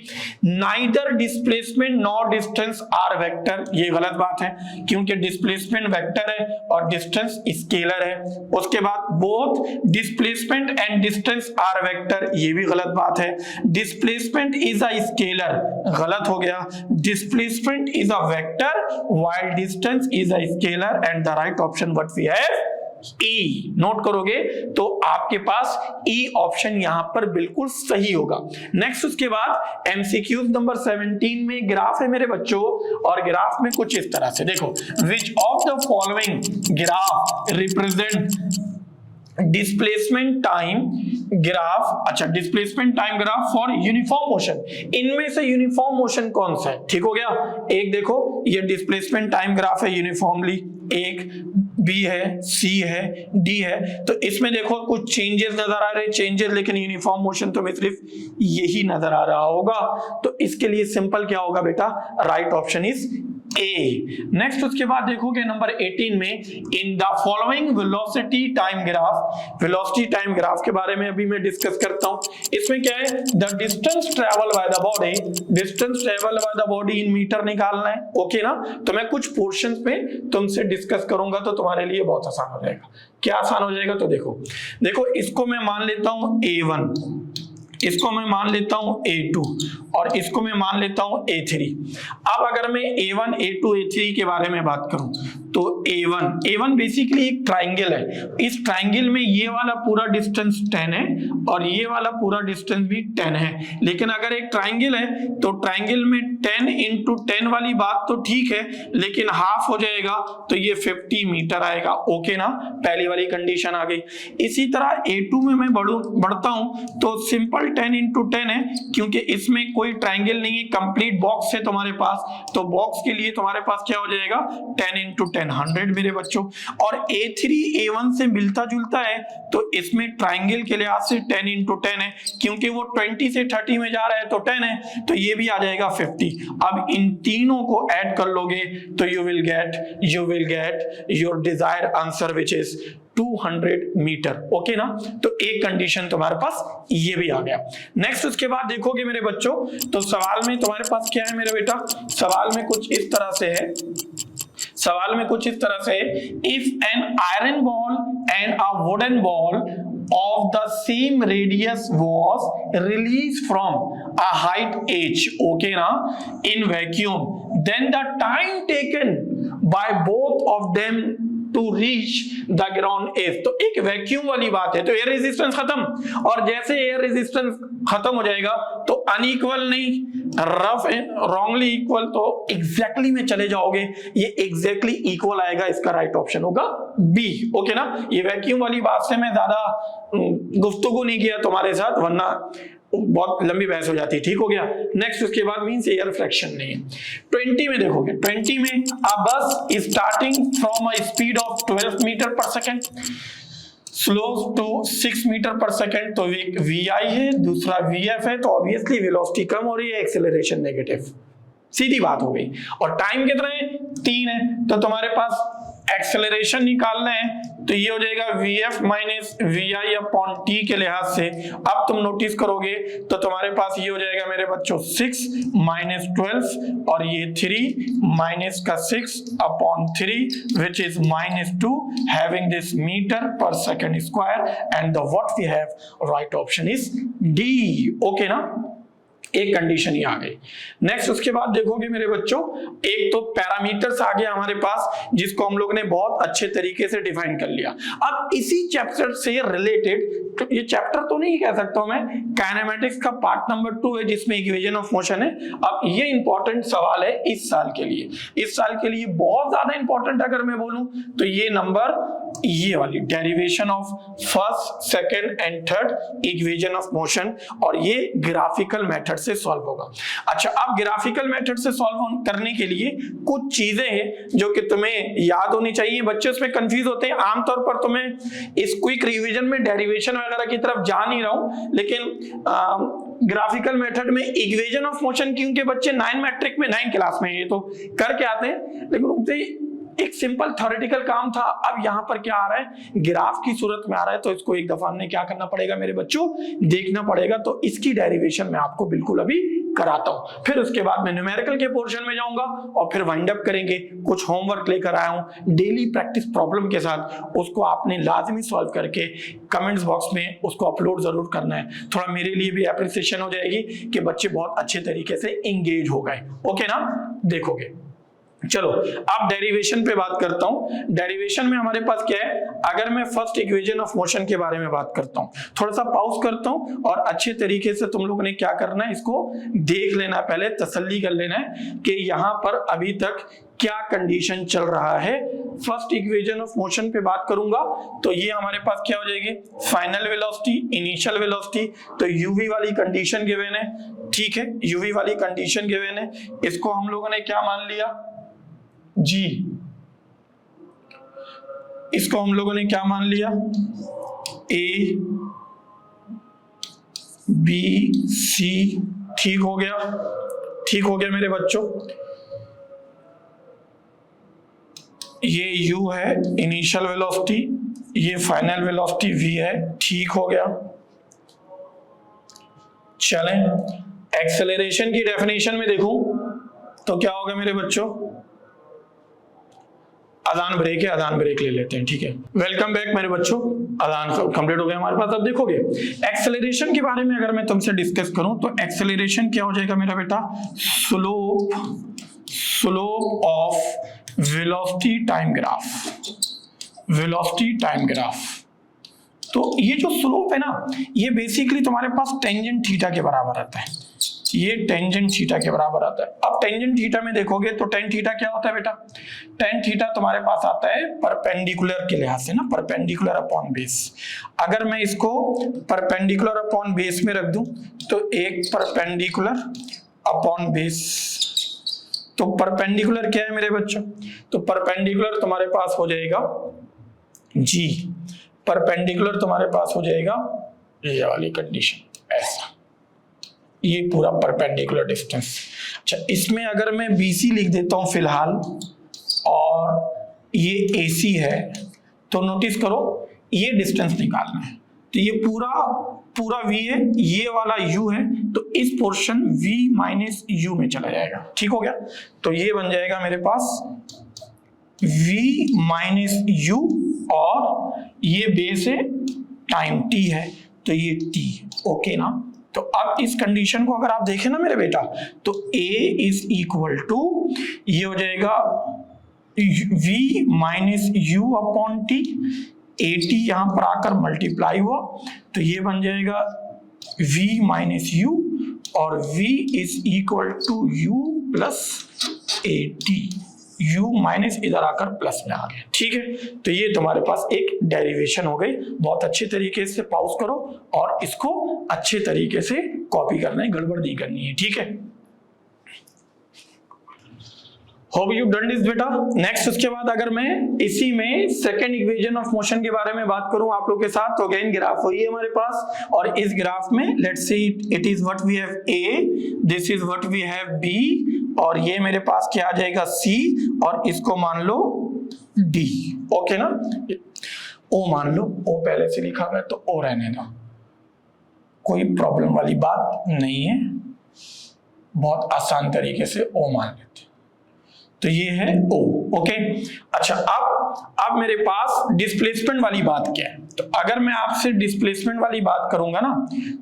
neither displacement nor distance are vector, ये गलत बात है क्योंकि डिस्प्लेसमेंट वेक्टर है और डिस्टेंस स्केलर है। उसके बाद both displacement and distance are vector, ये भी गलत बात है। डिस्प्लेसमेंट इज अ स्केलर, गलत हो गया, displacement is a vector while distance is a scalar and the right option what we have E। Note करोगे तो आपके पास E ऑप्शन यहां पर बिल्कुल सही होगा। नेक्स्ट उसके बाद एमसीक्यूज नंबर 17 में ग्राफ है मेरे बच्चों, और ग्राफ में कुछ इस तरह से देखो, which of the following graph represent displacement time graph, अच्छा displacement time graph for uniform motion, इनमें से यूनिफॉर्म मोशन कौन सा है? ठीक हो गया, एक देखो ये डिस्प्लेसमेंट टाइम ग्राफ है यूनिफॉर्मली, एक बी है, सी है, डी है, तो इसमें देखो कुछ चेंजेस नजर आ रहे, चेंजेस, लेकिन यूनिफॉर्म मोशन तो में सिर्फ यही नजर आ रहा होगा, तो इसके लिए सिंपल क्या होगा बेटा, right option is a. Next उसके बाद देखोगे नंबर 18 में, in the following velocity time graph, velocity time graph के बारे में अभी मैं डिस्कस करता हूं। इसमें क्या है, the distance travel by the body, distance travel by the body in metre निकालना है, ओके ना, तो मैं कुछ पोर्शंस में तुमसे डिस्कस करूंगा तो तुम्हारे लिए बहुत आसान हो जाएगा। क्या आसान हो जाएगा, तो देखो देखो इसको मैं मान लेता हूं A1, इसको मैं मान लेता हूं A2 और इसको मैं मान लेता हूं A3। अब अगर मैं A1, A2, A3 के बारे में बात करूं तो A1 बेसिकली एक ट्राइंगल है, इस ट्राइंगल में ये वाला पूरा डिस्टेंस 10 है और ये वाला पूरा डिस्टेंस भी 10 है, लेकिन अगर एक ट्राइंगल है तो ट्राइंगल में 10 into 10 वाली बात तो ठीक है, लेकिन हाफ हो जाएगा तो ये 50 मीटर आएगा, ओके ना, पहली वाली कंडीशन आ गई। इसी तरह A2 में मैं बढ़ता हूं तो सिंपल 10 into 10 है, क्योंकि इसमें कोई ट्राइंगल नहीं है, कंप्लीट बॉक्स है तुम्हारे पास, तो बॉक्स के लिए तुम्हारे पास क्या हो जाएगा, 10 into 10 100 मेरे बच्चों। और A3 A1 से मिलता जुलता है तो इसमें ट्राइंगल के लिहाज से 10 into 10 है, क्योंकि वो 20 से 30 में जा रहा है तो 10 है, तो ये भी आ जाएगा 50। अब इन तीनों को ऐड कर लोगे तो you will get your desire answer which is 200 metre, okay ना, तो एक कंडीशन तुम्हारे पास ये भी आ गया। नेक्स्ट उसके बाद देखोगे मेरे बच्चों तो सवाल में तुम्हारे पास क्या है मेरे बेटा, सवाल में कुछ इस तरह से है, सवाल में कुछ इस तरह से, if an iron ball and a wooden ball of the same radius was released from a height h, okay na, in vacuum, then the time taken by both of them to reach the ground is, तो एक vacuum वाली बात है, तो air resistance खत्म, और जैसे air resistance खत्म हो जाएगा तो अनइक्वल नहीं, रफ एंड रॉन्गली इक्वल, तो एग्जैक्टली में चले जाओगे, ये एग्जैक्टली इक्वल आएगा, इसका राइट ऑप्शन होगा बी, ओके ना। ये वैक्यूम वाली बात से मैं ज्यादा गुफ्तगू नहीं किया तुम्हारे साथ, वरना बहुत लंबी बहस हो जाती है, ठीक हो गया। नेक्स्ट उसके बाद मींस एयर फ्रैक्शन नहीं है। 20 में देखोगे, 20 में a bus starting from a speed of 12 metre per second slows to 6 metre per second, तो एक VI है, दूसरा VF है, तो ऑब्वियसली वेलोसिटी कम हो रही है, एक्सेलरेशन नेगेटिव, सीधी बात हो गई। और टाइम कितना है, 3 है, तो तुम्हारे पास एक्सेलरेशन निकालना है तो ये हो जाएगा VF minus VI upon T के लिहाज से। अब तुम नोटिस करोगे तो तुम्हारे पास ये हो जाएगा मेरे बच्चों 6 माइनस 12 और ये 3 माइनस का 6 upon 3 which is -2 having this metre per second square and the what we have right option is D, okay ना। एक कंडीशन ही आ गई। नेक्स्ट उसके बाद देखोगे मेरे बच्चों, एक तो पैरामीटर्स आ गया हमारे पास, जिसको हम लोग ने बहुत अच्छे तरीके से डिफाइन कर लिया। अब इसी चैप्टर से रिलेटेड, तो ये चैप्टर तो नहीं कह सकता हूं मैं, काइनेमेटिक्स का पार्ट नंबर 2 है जिसमें इक्वेशन ऑफ मोशन है। अब ये इंपॉर्टेंट सवाल है इस साल के लिए, इस साल के लिए बहुत ज्यादा इंपॉर्टेंट अगर मैं बोलूं तो ये नंबर, ये वाली derivation of first, second and third equation of motion, और ये ग्राफिकल मेथड से सॉल्व होगा। अच्छा, अब ग्राफिकल मेथड से सॉल्व करने के लिए कुछ चीजें हैं जो कि तुम्हें याद होनी चाहिए। बच्चे उसमें कंफ्यूज होते हैं। आमतौर पर तुम्हें इस क्विक रिवीजन में डेरिवेशन वगैरह की तरफ जा नहीं रहा हूं, लेकिन ग्राफिकल मेथड में इक्वेशन ऑफ मोशन, क्योंकि बच्चे 9 मैट्रिक में 9 क्लास में ये तो करके आते हैं, लेकिन उनसे एक सिंपल थ्योरेटिकल काम था। अब यहां पर क्या आ रहा है, ग्राफ की सूरत में आ रहा है, तो इसको एक दफा हमने क्या करना पड़ेगा मेरे बच्चों, देखना पड़ेगा। तो इसकी डेरिवेशन मैं आपको बिल्कुल अभी कराता हूं, फिर उसके बाद मैं न्यूमेरिकल के पोर्शन में जाऊंगा और फिर वाइंड अप करेंगे। कुछ होमवर्क लेकर आया हूं डेली प्रैक्टिस प्रॉब्लम के साथ, उसको आपने लाजमी सॉल्व करके कमेंट्स बॉक्स में उसको अपलोड जरूर करना है। थोड़ा मेरे लिए भी एप्रिसिएशन हो जाएगी कि बच्चे बहुत अच्छे तरीके से एंगेज हो गए। ओके ना, देखोगे। चलो अब डेरिवेशन पे बात करता हूं। डेरिवेशन में हमारे पास क्या है, अगर मैं फर्स्ट इक्वेशन ऑफ मोशन के बारे में बात करता हूं, थोड़ा सा पॉज करता हूं और अच्छे तरीके से तुम लोगों ने क्या करना है, इसको देख लेना, पहले तसल्ली कर लेना है कि यहां पर अभी तक क्या कंडीशन चल रहा है। फर्स्ट इक्वेशन ऑफ मोशन पे बात करूंगा तो ये हमारे पास क्या हो जाएगी, फाइनल वेलोसिटी, इनिशियल वेलोसिटी। तो यूवी वाली कंडीशन गिवन है, ठीक है, यूवी वाली कंडीशन गिवन है। इसको हम लोगों ने क्या मान लिया, जी, इसको हम लोगों ने क्या मान लिया, ए बी सी। ठीक हो गया, ठीक हो गया मेरे बच्चों। ये u है इनिशियल वेलोसिटी, ये फाइनल वेलोसिटी v है, ठीक हो गया। चलें, एक्सेलरेशन की डेफिनेशन में देखूं तो क्या होगा मेरे बच्चों, अजान ब्रेक है, अजान ब्रेक ले लेते हैं, ठीक है। वेलकम बैक मेरे बच्चों, अजान कंप्लीट हो गया हमारे पास। अब देखोगे एक्सेलरेशन के बारे में अगर मैं तुमसे डिस्कस करूं तो एक्सेलरेशन क्या हो जाएगा मेरा बेटा, slope of velocity time graph, velocity time graph. तो ये जो स्लोप है ना, ये बेसिकली तुम्हारे पास टेंजेंट थीटा के बराबर आता है, ये टेंजेंट थीटा के बराबर आता है। अब टेंजेंट थीटा में देखोगे तो टेन थीटा क्या होता है बेटा, टेन थीटा तुम्हारे पास आता है परपेंडिकुलर के लिहाज से ना, परपेंडिकुलर अपॉन बेस। अगर मैं इसको परपेंडिकुलर अपॉन बेस में रख दूं तो एक परपेंडिकुलर अपॉन बेस, तो परपेंडिकुलर क्या है मेरे बच्चों, तो परपेंडिकुलर तुम्हारे पास हो जाएगा जी, परपेंडिकुलर तुम्हारे पास हो जाएगा ये वाली कंडीशन, ऐसा, ये पूरा परपेंडिकुलर डिस्टेंस। अच्छा, इसमें अगर मैं BC लिख देता हूं फिलहाल और ये AC है, तो नोटिस करो ये डिस्टेंस निकालना है, तो ये पूरा V है, ये वाला U है, तो इस पोर्शन V माइनस U में चला जाएगा। ठीक हो गया, तो ये बन जाएगा मेरे पास V माइनस U, और ये बेस है, टाइम T है, तो ये T। ओके ना, तो अब इस कंडीशन को अगर आप देखें ना मेरे बेटा, तो A इज इक्वल टू, ये हो जाएगा V minus U upon T, AT यहां पर आकर मल्टीप्लाई हुआ, तो ये बन जाएगा V माइनस U, और V is equal to U plus AT, U minus इधर आकर प्लस में आ गया। ठीक है, तो ये तुम्हारे पास एक डेरिवेशन हो गई। बहुत अच्छे तरीके से पॉज करो और इसको अच्छे तरीके से कॉपी करना है, गड़बड़ नहीं करनी है। ठीक है, होप यू डन दिस बेटा। नेक्स्ट उसके बाद अगर मैं इसी में सेकंड इक्वेशन ऑफ मोशन के बारे में बात करूं आप लोग के साथ, तो अगेन ग्राफ वही है हमारे पास, और इस ग्राफ में let's see it is what we have A, this is what we have B, और ये मेरे पास क्या आ जाएगा C, और इसको मान लो D। ओके ना, O मान लो, O पहले से लिखा हुआ है तो O रहने दो, कोई प्रॉब्लम वाली बात नहीं है, बहुत आसान तरीके से O मान लेते, तो ये है O। ओके, अच्छा, अब मेरे पास डिस्प्लेसमेंट वाली बात क्या है, तो अगर मैं आपसे डिस्प्लेसमेंट वाली बात करूंगा ना,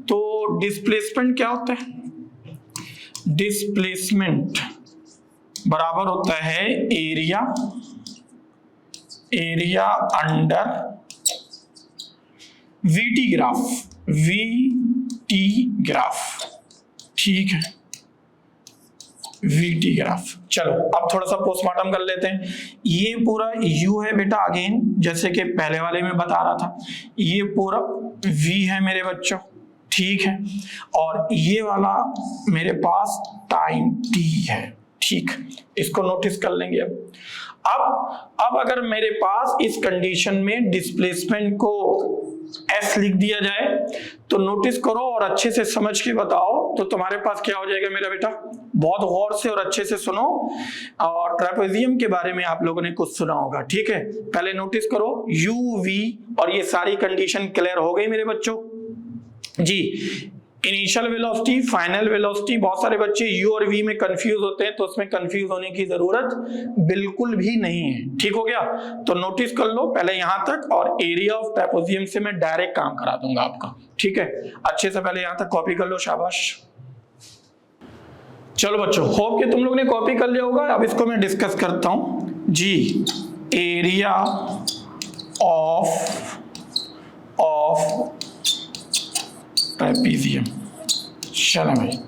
तो डिस्प्लेसमेंट क्या होता है, डिस्प्लेसमेंट बराबर होता है एरिया अंडर वीटी ग्राफ, ठीक है, वीटी ग्राफ। चलो अब थोड़ा सा पोस्टमार्टम कर लेते हैं। ये पूरा यू है बेटा, अगेन जैसे कि पहले वाले में बता रहा था, ये पूरा वी है मेरे बच्चों, ठीक है, और ये वाला मेरे पास टाइम टी है, ठीक, इसको नोटिस कर लेंगे। अब अगर मेरे पास इस कंडीशन में डिस्प्लेसमेंट को एस लिख दिया जाए तो नोटिस करो और अच्छे से समझ के बताओ, तो तुम्हारे पास क्या हो जाएगा मेरा बेटा, बहुत गौर से और अच्छे से सुनो। और ट्रेपेजियम के बारे में आप लोगों ने कुछ सुना होगा, ठीक है, पहले नोटिस करो यू वी और ये सारी कंडीशन क्लियर हो गई मेरे बच्चों जी। इनिशियल वेलोसिटी, फाइनल वेलोसिटी, बहुत सारे बच्चे यू और वी में कंफ्यूज होते हैं, तो उसमें कंफ्यूज होने की जरूरत बिल्कुल भी नहीं है, ठीक हो गया। तो नोटिस कर लो पहले यहां तक, और एरिया ऑफ ट्रेपेजियम से मैं डायरेक्ट काम करा दूंगा आपका, ठीक है, अच्छे से पहले यहां तक कॉपी कर लो, शाबाश। चलो बच्चों, होप कि तुम लोग ने कॉपी कर लिया होगा। अब इसको मैं डिस्कस करता हूं जी। एरिया ऑफ ट्रेपेजियम, चलो भाई,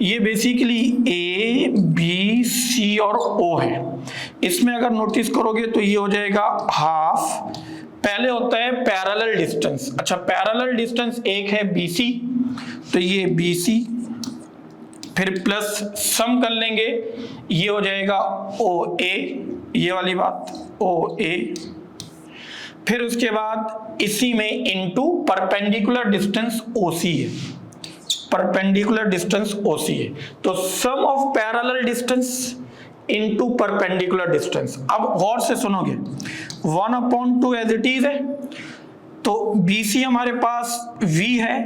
ये बेसिकली ए बी सी और ओ है। इसमें अगर नोटिस करोगे तो ये हो जाएगा हाफ, पहले होता है पैरेलल डिस्टेंस। अच्छा, पैरेलल डिस्टेंस एक है बीसी, तो ये बीसी, फिर प्लस सम कर लेंगे, ये हो जाएगा ओ ए, ये वाली बात ओ ए, फिर उसके बाद इसी में इनटू परपेंडिकुलर डिस्टेंस ओसी है, परपेंडिकुलर डिस्टेंस ओसी है, तो sum of parallel distance into perpendicular distance. अब गौर से सुनोगे, 1/2 एज इट इज है, तो बीसी हमारे पास v है,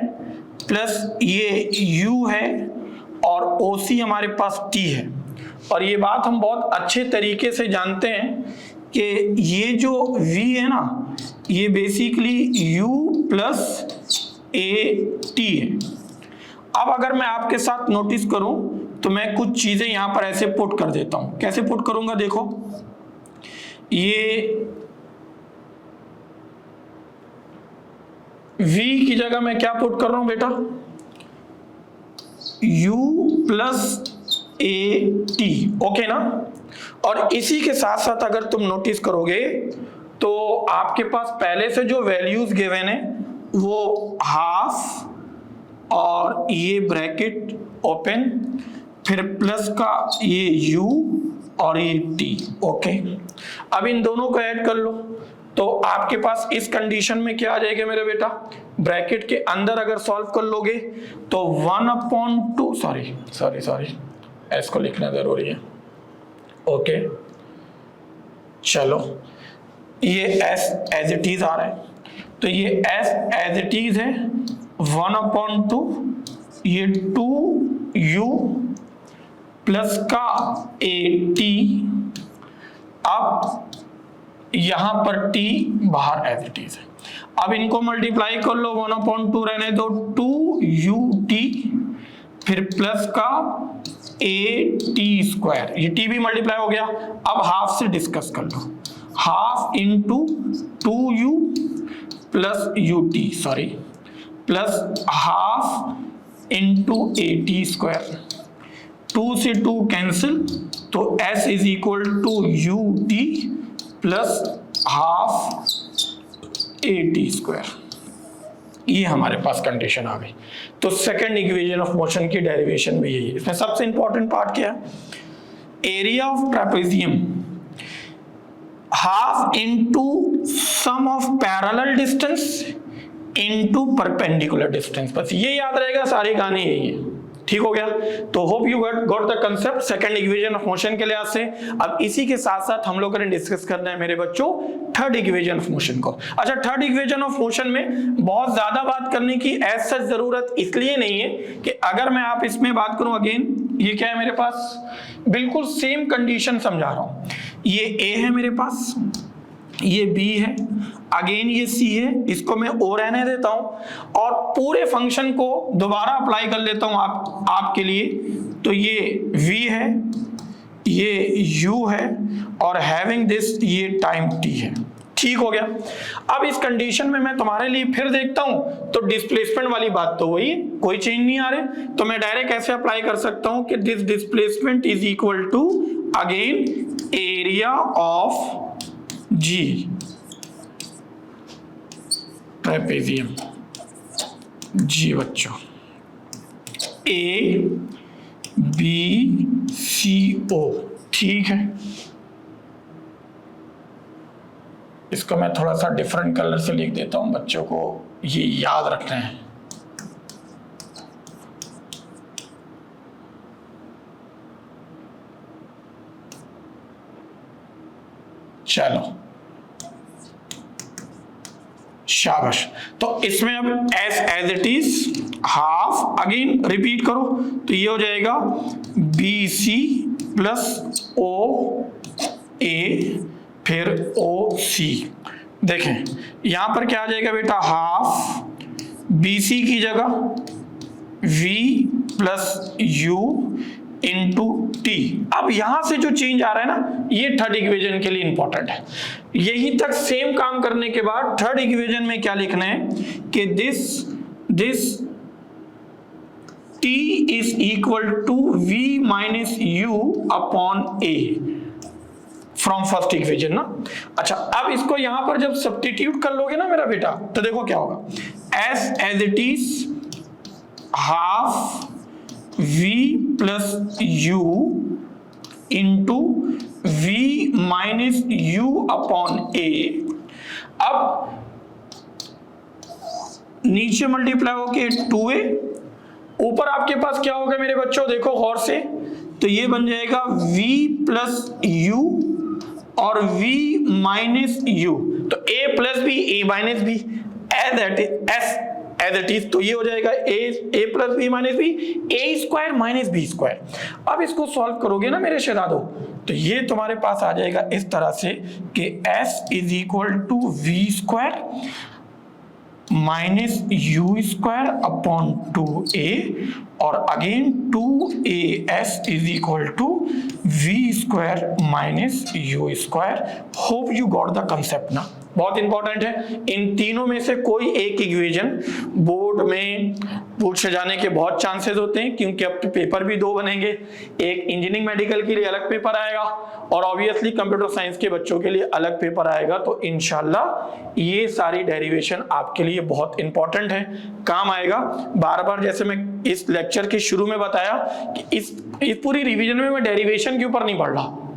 प्लस ये u है, और ओसी हमारे पास t है। और ये बात हम बहुत अच्छे तरीके से जानते हैं कि ये जो v है ना, ये basically u plus A T है। अब अगर मैं आपके साथ नोटिस करूं तो मैं कुछ चीजें यहां पर ऐसे पुट कर देता हूं। कैसे पुट करूंगा, देखो, ये v की जगह मैं क्या पुट कर रहा हूं बेटा, u plus A T, okay ना। और इसी के साथ साथ अगर तुम नोटिस करोगे तो आपके पास पहले से जो वैल्यूज गिवन है वो हाफ और ये ब्रैकेट ओपन, फिर प्लस का ये u और ये t, ओके। अब इन दोनों को ऐड कर लो तो आपके पास इस कंडीशन में क्या आ जाएगा मेरे बेटा, ब्रैकेट के अंदर अगर सॉल्व कर लोगे तो 1/2, सॉरी एस को लिखना जरूरी है, ओके। चलो, ये एस एज इट इज आ रहा है, तो ये एस एज इट इज है 1/2, ये 2u प्लस का ए टी, अब यहां पर t बाहर एज इट इज है। अब इनको मल्टीप्लाई कर लो, 1/2 रहने दो, 2ut, फिर प्लस का ए टी स्क्वायर, ये t भी मल्टीप्लाई हो गया। अब हाफ से डिस्कस कर लो, half into 2u plus ut, sorry, plus half into a t square, 2 से 2 कैंसिल, तो s is equal to ut plus half a t square. ये हमारे पास कंडीशन आ गई। तो सेकंड इक्वेशन ऑफ मोशन की डेरिवेशन भी यही है। इसमें सबसे इंपॉर्टेंट पार्ट क्या है, area of trapezium half into sum of parallel distance into perpendicular distance, बस ये याद रहेगा, सारी कहानी यही है, ठीक हो गया। तो hope you got the concept second equation of motion के लिहाज से। अब इसी के साथ साथ हम लोगों ने डिस्कस करना है मेरे बच्चों थर्ड इक्वेशन ऑफ मोशन को। अच्छा, थर्ड इक्वेशन ऑफ मोशन में बहुत ज्यादा बात करने की एज सच जरूरत इसलिए नहीं है कि अगर मैं आप इसमें बात करूं, अगेन ये क्या है मेरे पास, बिल्कुल सेम कंडीशन समझा रहा हूं। ये ए है मेरे पास, ये बी है, अगेन ये सी है, इसको मैं ओ रहने देता हूं और पूरे फंक्शन को दोबारा अप्लाई कर लेता हूं आपके लिए। तो ये v है, ये u है, और हैविंग दिस ये टाइम t है। ठीक हो गया। अब इस कंडीशन में मैं तुम्हारे लिए फिर देखता हूं, तो डिस्प्लेसमेंट वाली बात तो वही, कोई चेंज नहीं आ रहे, तो मैं डायरेक्ट ऐसे अप्लाई कर सकता हूं कि this displacement is equal to again area of जी ट्रेपेजियम। जी बच्चों, ए बी सी ओ। ठीक है, इसको मैं थोड़ा सा डिफरेंट कलर से लिख देता हूं, बच्चों को ये याद रखना है। चलो शाबाश। तो इसमें अब as it is half, again repeat करो, तो ये हो जाएगा बी सी प्लस ओ ए फिर ओ सी। देखें यहां पर क्या आ जाएगा बेटा, हाफ बी सी की जगह v plus u into T. अब यहां से जो चेंज आ रहा है ना, ये थर्ड इक्वेशन के लिए इंपॉर्टेंट है। यही तक सेम काम करने के बाद थर्ड इक्वेशन में क्या लिखना है कि this t is equal to v minus u upon a from first equation ना। अच्छा, अब इसको यहां पर जब सब्स्टिट्यूट कर लोगे ना मेरा बेटा, तो देखो क्या होगा, as it is half v plus u into v minus u upon a। अब नीचे मल्टीप्लाई होके 2a, ऊपर आपके पास क्या होगा मेरे बच्चों, देखो गौर से, तो ये बन जाएगा v प्लस u और v माइनस u, तो a plus b a minus b as it is, तो ये हो जाएगा a plus b minus b, a square minus b square. अब इसको सॉल्व करोगे ना मेरे शहजादों, तो ये तुम्हारे पास आ जाएगा इस तरह से कि s is equal to v square minus u square upon 2a, और again 2as is equal to v square minus u square. Hope you got the concept ना, बहुत इंपॉर्टेंट है। इन तीनों में से कोई एक इक्वेशन बोर्ड में पूछे जाने के बहुत चांसेस होते हैं, क्योंकि अब पेपर भी दो बनेंगे, एक इंजीनियरिंग मेडिकल के लिए अलग पेपर आएगा और ऑब्वियसली कंप्यूटर साइंस के बच्चों के लिए अलग पेपर आएगा। तो इंशाल्लाह ये सारी डेरिवेशन आपके लिए बहुत इंपॉर्टेंट है, काम आएगा। बार बार जैसे मैं इस लेक्चर के शुरू में बताया कि इस पूरी रिवीजन में मैं डेरिवेशन के ऊपर नहीं पढ़ रहा,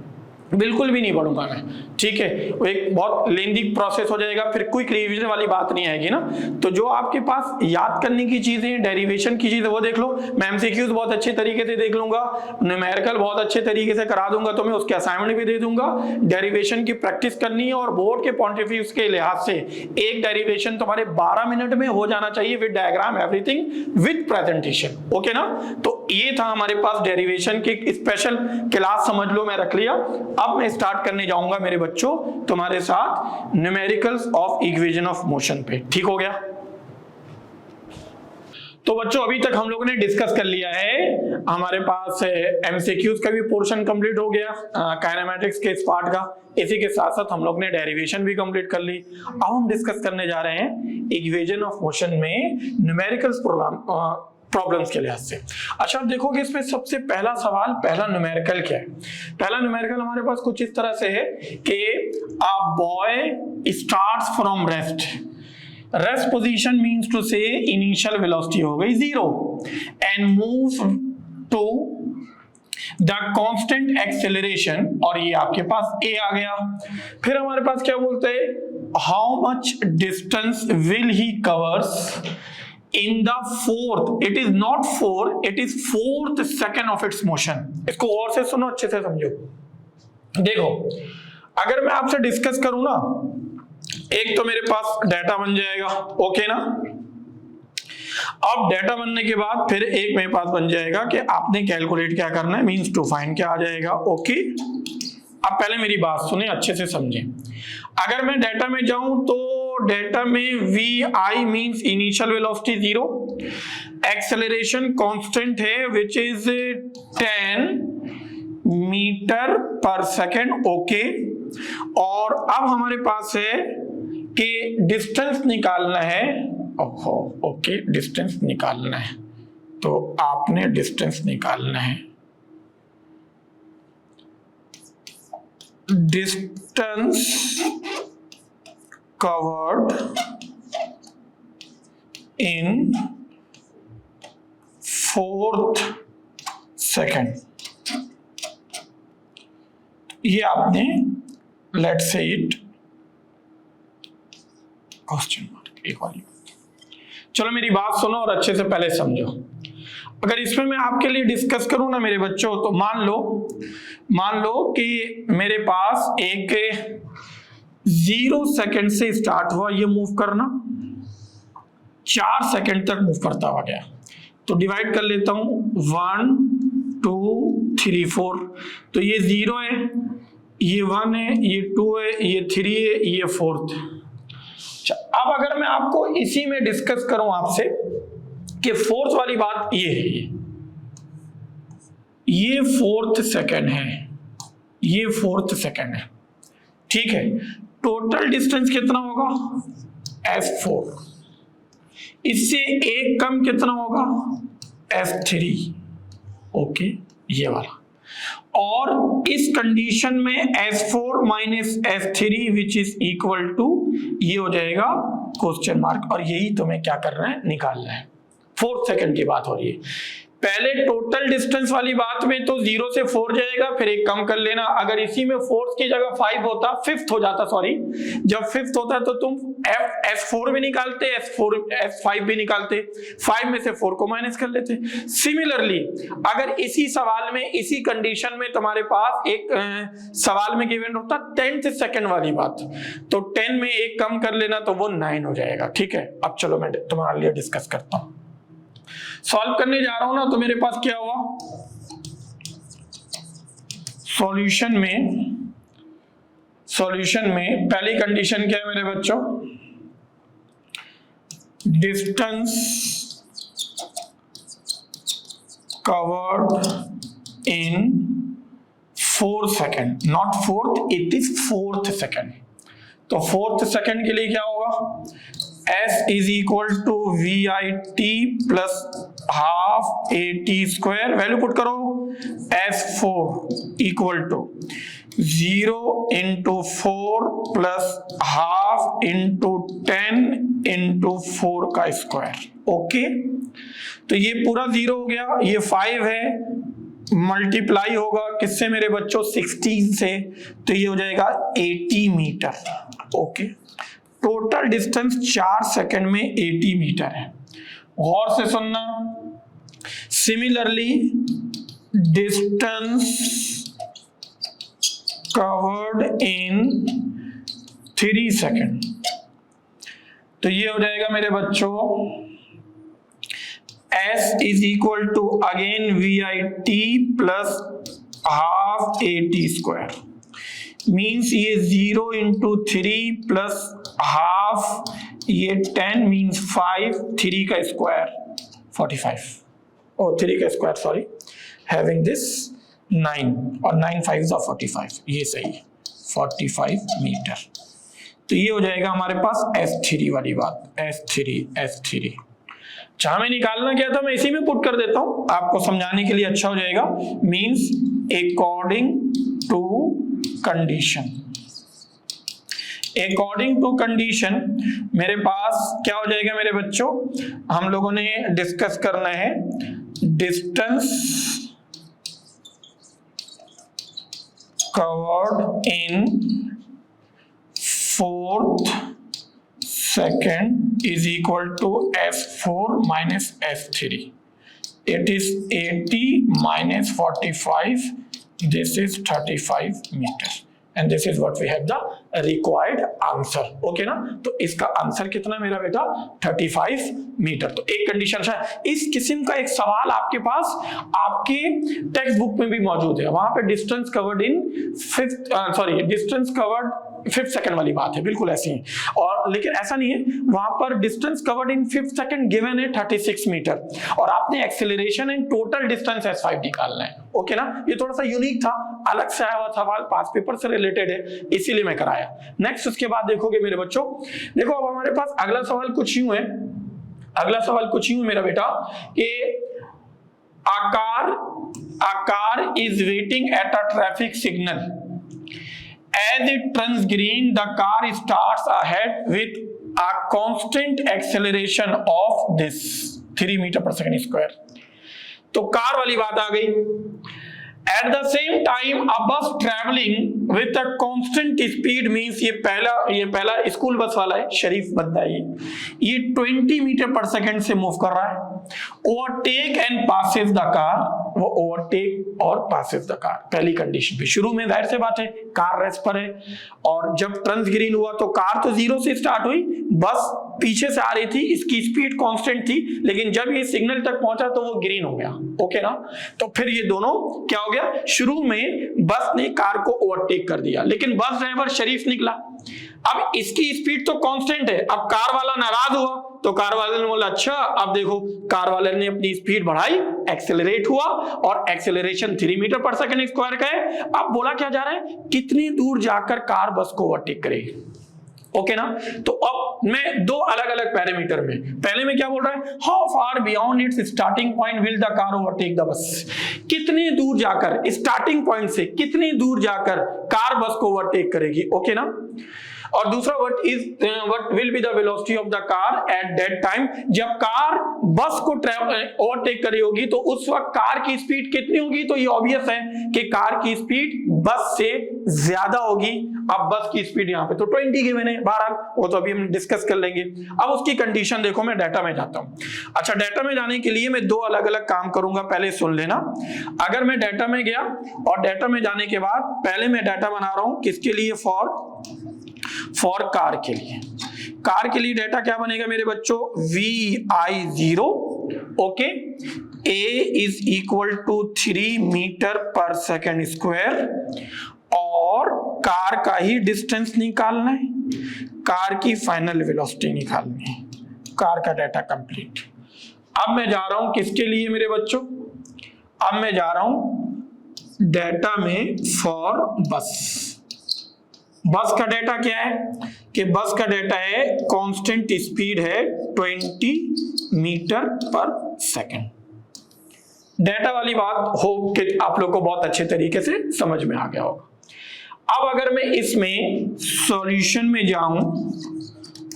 बिल्कुल भी नहीं पढ़ूंगा मैं, ठीक है, वो एक बहुत लेंदी प्रोसेस हो जाएगा, फिर क्विक रिवीजन वाली बात नहीं आएगी ना। तो जो आपके पास याद करने की चीजें, डेरिवेशन की चीजें, वो देख लो। मैं एमसीक्यूज बहुत अच्छे तरीके से देख लूंगा, न्यूमेरिकल बहुत अच्छे तरीके से करा दूंगा, तो मैं उसके असाइनमेंट भी दे दूंगा। डेरिवेशन की प्रैक्टिस करनी है, और बोर्ड के पॉइंट ऑफ व्यू के लिहाज से एक डेरिवेशन तुम्हारे 12 मिनट में हो जाना चाहिए, with diagram everything with presentation, okay ना। तो ये था हमारे पास डेरिवेशन की स्पेशल क्लास, समझ लो मैं रख लिया। अब मैं स्टार्ट करने जाऊंगा मेरे बच्चों तुम्हारे साथ numericals of equation of motion पे, ठीक हो गया। तो बच्चों अभी तक हम लोगों ने डिस्कस कर लिया है, हमारे पास एमसीक्यूज का भी पोर्शन कंप्लीट हो गया, काइनेमैटिक्स के इस पार्ट का, इसी के साथ साथ हम लोग ने डेरिवेशन भी कंप्लीट कर ली। अब हम डिस्कस करने जा रहे हैं इक्वेशन ऑफ मोशन में न्यूमेरिकल्स प्रॉब्लम्स के लिहाज से। अच्छा, आप देखोगे इसमें सबसे पहला सवाल, पहला न्यूमेरिकल क्या है। पहला न्यूमेरिकल हमारे पास कुछ इस तरह से है कि a boy starts from rest position means to say initial velocity हो गई 0 and moves to the constant acceleration, और ये आपके पास a आ गया। फिर हमारे पास क्या बोलते हैं, how much distance will he covers in the fourth, it is not 4, it is 4th second of its motion। इसको और से सुनो, अच्छे से समझो। देखो अगर मैं आपसे डिस्कस करूं ना, एक तो मेरे पास डाटा बन जाएगा, ओके ना। अब डाटा बनने के बाद फिर एक मेरे पास बन जाएगा कि आपने कैलकुलेट क्या करना है, मींस टू फाइंड क्या आ जाएगा, ओके। अब पहले मेरी बात सुने, अच्छे से समझें। अगर मैं डाटा में जाऊं तो डेटा में V I means initial velocity 0, acceleration constant है which is 10 metre per second, okay. और अब हमारे पास है कि डिस्टेंस निकालना है, ओके डिस्टेंस निकालना है, तो आपने डिस्टेंस निकालना है। Distance covered in 4th second, ये आपने let's say it question mark एक वाली। चलो मेरी बात सुनो और अच्छे से पहले समझो। अगर इसमें मैं आपके लिए डिस्कस करूं ना मेरे बच्चों, तो मान लो कि मेरे पास एक 0 सेकेंड से स्टार्ट हुआ ये मूव करना, 4 सेकेंड तक मूव करता हुआ गया, तो डिवाइड कर लेता हूं 1 2 3 4, तो ये 0 है, ये 1 है, ये 2 है, ये 3 है, ये 4th। अब अगर मैं आपको इसी में डिस्कस करूं आपसे कि 4th वाली बात ये है, ये 4th सेकेंड है, ये 4th सेकेंड है, ठीक है। टोटल डिस्टेंस कितना होगा S4, इससे एक कम कितना होगा S3, ओके ये वाला। और इस कंडीशन में S4 minus S3 which is equal to ये हो जाएगा क्वेश्चन मार्क, और यही तुम्हें क्या करना है निकालना है। 4th सेकेंड की बात हो रही है। पहले टोटल डिस्टेंस वाली बात में तो 0 से 4 जाएगा, फिर एक कम कर लेना। अगर इसी में 4th की जगह 5 होता, 5th हो जाता, सॉरी, जब 5th होता तो तुम S4 भी निकालते, S5 भी निकालते, 5 में से 4 को माइनस कर लेते। सिमिलरली अगर इसी सवाल में, इसी कंडीशन में तुम्हारे पास एक सवाल में गिवन होता 10th सेकेंड वाली बात, तो 10 में एक कम कर लेना तो वो 9 हो जाएगा, ठीक है। अब चलो मैं तुम्हारे लिए डिस्कस करता हूं। सॉल्व करने जा रहा हूं ना, तो मेरे पास क्या हुआ सॉल्यूशन में पहली कंडीशन क्या है मेरे बच्चों, distance covered in 4 second, not 4th, it is 4th second. तो 4th सेकेंड के लिए क्या होगा, S is equal to VIT plus half AT square, value put करो, S4 equal to 0 into 4 plus half into 10 into 4 का square, okay. तो ये पूरा 0 हो गया, ये 5 है, मल्टीप्लाई होगा किससे मेरे बच्चों 16 से, तो ये हो जाएगा 80 metre, okay. Total distance 4 second में 80 मीटर है। गौर से सुनना, similarly distance covered in 3 second, तो ये हो जाएगा मेरे बच्चों S is equal to again VIT plus half AT square, means ये 0 इंटू 3 प्लस हाफ, ये 10 मीन्स 5, 3 का स्क्वायर 45, और 3 का स्क्वायर सॉरी, हैविंग दिस 9 और 9 5 45, ये सही है 45 मीटर। तो ये हो जाएगा हमारे पास S3 वाली बात, S3। जहां में निकालना क्या था मैं इसी में पुट कर देता हूं, आपको समझाने के लिए अच्छा हो जाएगा। मीन्स अकॉर्डिंग टू कंडीशन मेरे पास क्या हो जाएगा मेरे बच्चों, हम लोगों ने डिस्कस करना है distance covered in 4th second is equal to S4 minus S3, it is 80 minus 45, this is 35 meters and this is what we have the required answer, okay ना। तो इसका आंसर कितना मेरा बेटा 35 मीटर। तो एक कंडीशन है, इस किस्म का एक सवाल आपके पास आपके टेक्स्ट बुक में भी मौजूद है, वहां पे डिस्टेंस कवर्ड 5 सेकंड वाली बात है, बिल्कुल ऐसी ही। और लेकिन ऐसा नहीं है, वहां पर डिस्टेंस कवर्ड इन 5 सेकंड गिवन है 36 मीटर, और आपने acceleration and total distance S5 निकालना है। ओके ना, ये थोड़ा सा यूनिक था, अलग से आया हुआ सवाल, पास पेपर से रिलेटेड है, इसीलिए मैं कराया। नेक्स्ट उसके बाद देखोगे मेरे बच्चों, देखो अब हमारे पास अगला सवाल कुछ यूं है, अगला सवाल कुछ यूं मेरा बेटा कि आकार is waiting at a traffic signal. As it turns green, the car starts ahead with a constant acceleration of this 3 meter per second square. तो कार वाली बात आ गई। At the same time, a bus traveling with a constant speed means ये पहला school bus वाला है, शरीफ बंदा है ये 20 मीटर पर सेकंड से मूव कर रहा है। Overtake and passes the car, वो ओवरटेक और पासेस द कार पहली कंडीशन पे। शुरू में जाहिर सी बात है कार रेस पर है, और जब टर्न्स ग्रीन हुआ तो कार तो 0 से स्टार्ट हुई, बस पीछे से आ रही थी, इसकी स्पीड कांस्टेंट थी, लेकिन जब ये सिग्नल तक पहुंचा तो वो ग्रीन हो गया। ओके ना, तो फिर ये दोनों क्या हो गया, शुरू में बस ने कार को ओवरटेक कर दिया, लेकिन बस ड्राइवर शरीफ निकला। अब इसकी स्पीड तो कांस्टेंट है, अब कार वाला नाराज हुआ तो कार वाले ने बोला अच्छा, अब देखो कार वाले ने अपनी स्पीड बढ़ाई, एक्सेलरेट हुआ, और एक्सेलरेशन 3 मीटर पर सेकंड स्क्वायर का है। अब बोला क्या जा रहा है, कितनी दूर जाकर कार बस को ओवरटेक करेगी। ओके ना, तो अब मैं दो अलग अलग पैरामीटर में, पहले में क्या बोल रहा है, how far beyond it's starting point will the car overtake the bus, कितनी दूर जाकर, स्टार्टिंग पॉइंट से कितनी दूर जाकर कार बस को ओवरटेक करेगी। ओके ना, और दूसरा what will be the velocity of the car at that time, जब कार बस को ओवरटेक कर रही होगी तो उस वक्त कार की स्पीड कितनी होगी। तो ये ऑब्वियस है कि कार की स्पीड बस से ज्यादा होगी। अब बस की स्पीड यहाँ पे तो 20 गिवन है, बहरहाल वो तो अभी हम डिस्कस कर लेंगे। अब उसकी कंडीशन देखो, मैं डाटा में जाता हूं। अच्छा, डाटा में जाने के लिए मैं दो अलग अलग काम करूंगा, पहले सुन लेना। अगर मैं डाटा में गया और डाटा में जाने के बाद पहले मैं डाटा बना रहा हूं किसके लिए, फॉर कार के लिए। कार के लिए डाटा क्या बनेगा मेरे बच्चों, VI0, okay, A is equal to 3 metre per second square, और कार का ही डिस्टेंस निकालना है, कार की फाइनल वेलोसिटी निकालनी है, कार का डाटा कंप्लीट। अब मैं जा रहा हूं किसके लिए मेरे बच्चों, अब मैं जा रहा हूं डाटा में फॉर बस। बस का डाटा क्या है कि बस का डाटा है कांस्टेंट स्पीड है 20 मीटर पर सेकंड। डाटा वाली बात हो कि आप लोग को बहुत अच्छे तरीके से समझ में आ गया होगा। अब अगर मैं इसमें सॉल्यूशन में जाऊं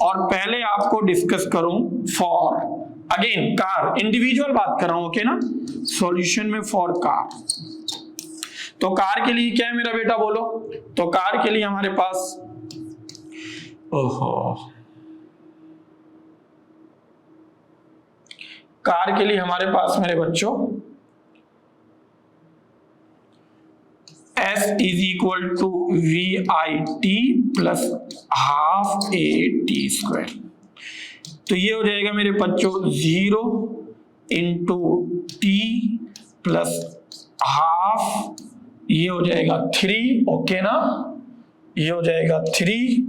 और पहले आपको डिस्कस करूं फॉर, अगेन कार इंडिविजुअल बात कर रहा हूं, ओके ना, सॉल्यूशन में फॉर कार। तो कार के लिए क्या है मेरा बेटा, बोलो। तो कार के लिए हमारे पास, कार के लिए हमारे पास मेरे बच्चों S is equal to VIT plus half AT square. तो ये हो जाएगा मेरे बच्चों 0 इंटू T प्लस हाफ, ये हो जाएगा 3, ओके ना, ये हो जाएगा 3,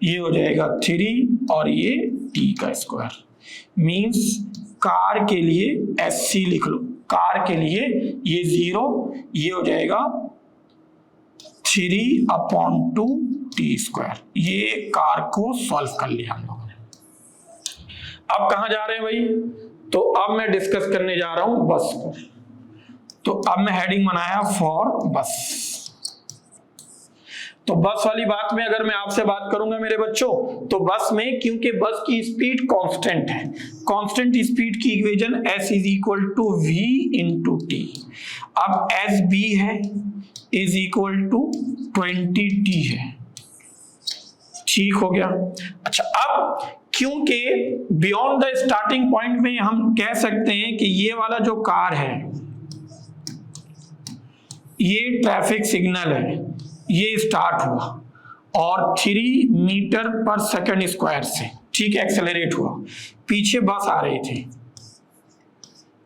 ये हो जाएगा 3, और ये T का स्क्वायर। मींस कार के लिए SC लिख लो, कार के लिए ये 0, ये हो जाएगा 3/2 T स्क्वायर। ये कार को सॉल्व कर लिया हम लोगों ने। अब कहां जा रहे हैं भाई, तो अब मैं डिस्कस करने जा रहा हूं बस को। तो अब मैं हेडिंग बनाया फॉर बस। तो बस वाली बात में अगर मैं आपसे बात करूंगा मेरे बच्चों, तो बस में क्योंकि बस की स्पीड कांस्टेंट है, कांस्टेंट स्पीड की equation S is equal to V into T। अब SB है इज इक्वल टू 20T है, ठीक हो गया। अच्छा, अब क्योंकि बियॉन्ड द स्टार्टिंग पॉइंट में हम कह सकते हैं कि ये वाला जो कार है, ये ट्रैफिक सिग्नल है, ये स्टार्ट हुआ और 3 मीटर पर सेकंड स्क्वायर से, ठीक, एक्सेलरेट हुआ, पीछे बस आ रही थी,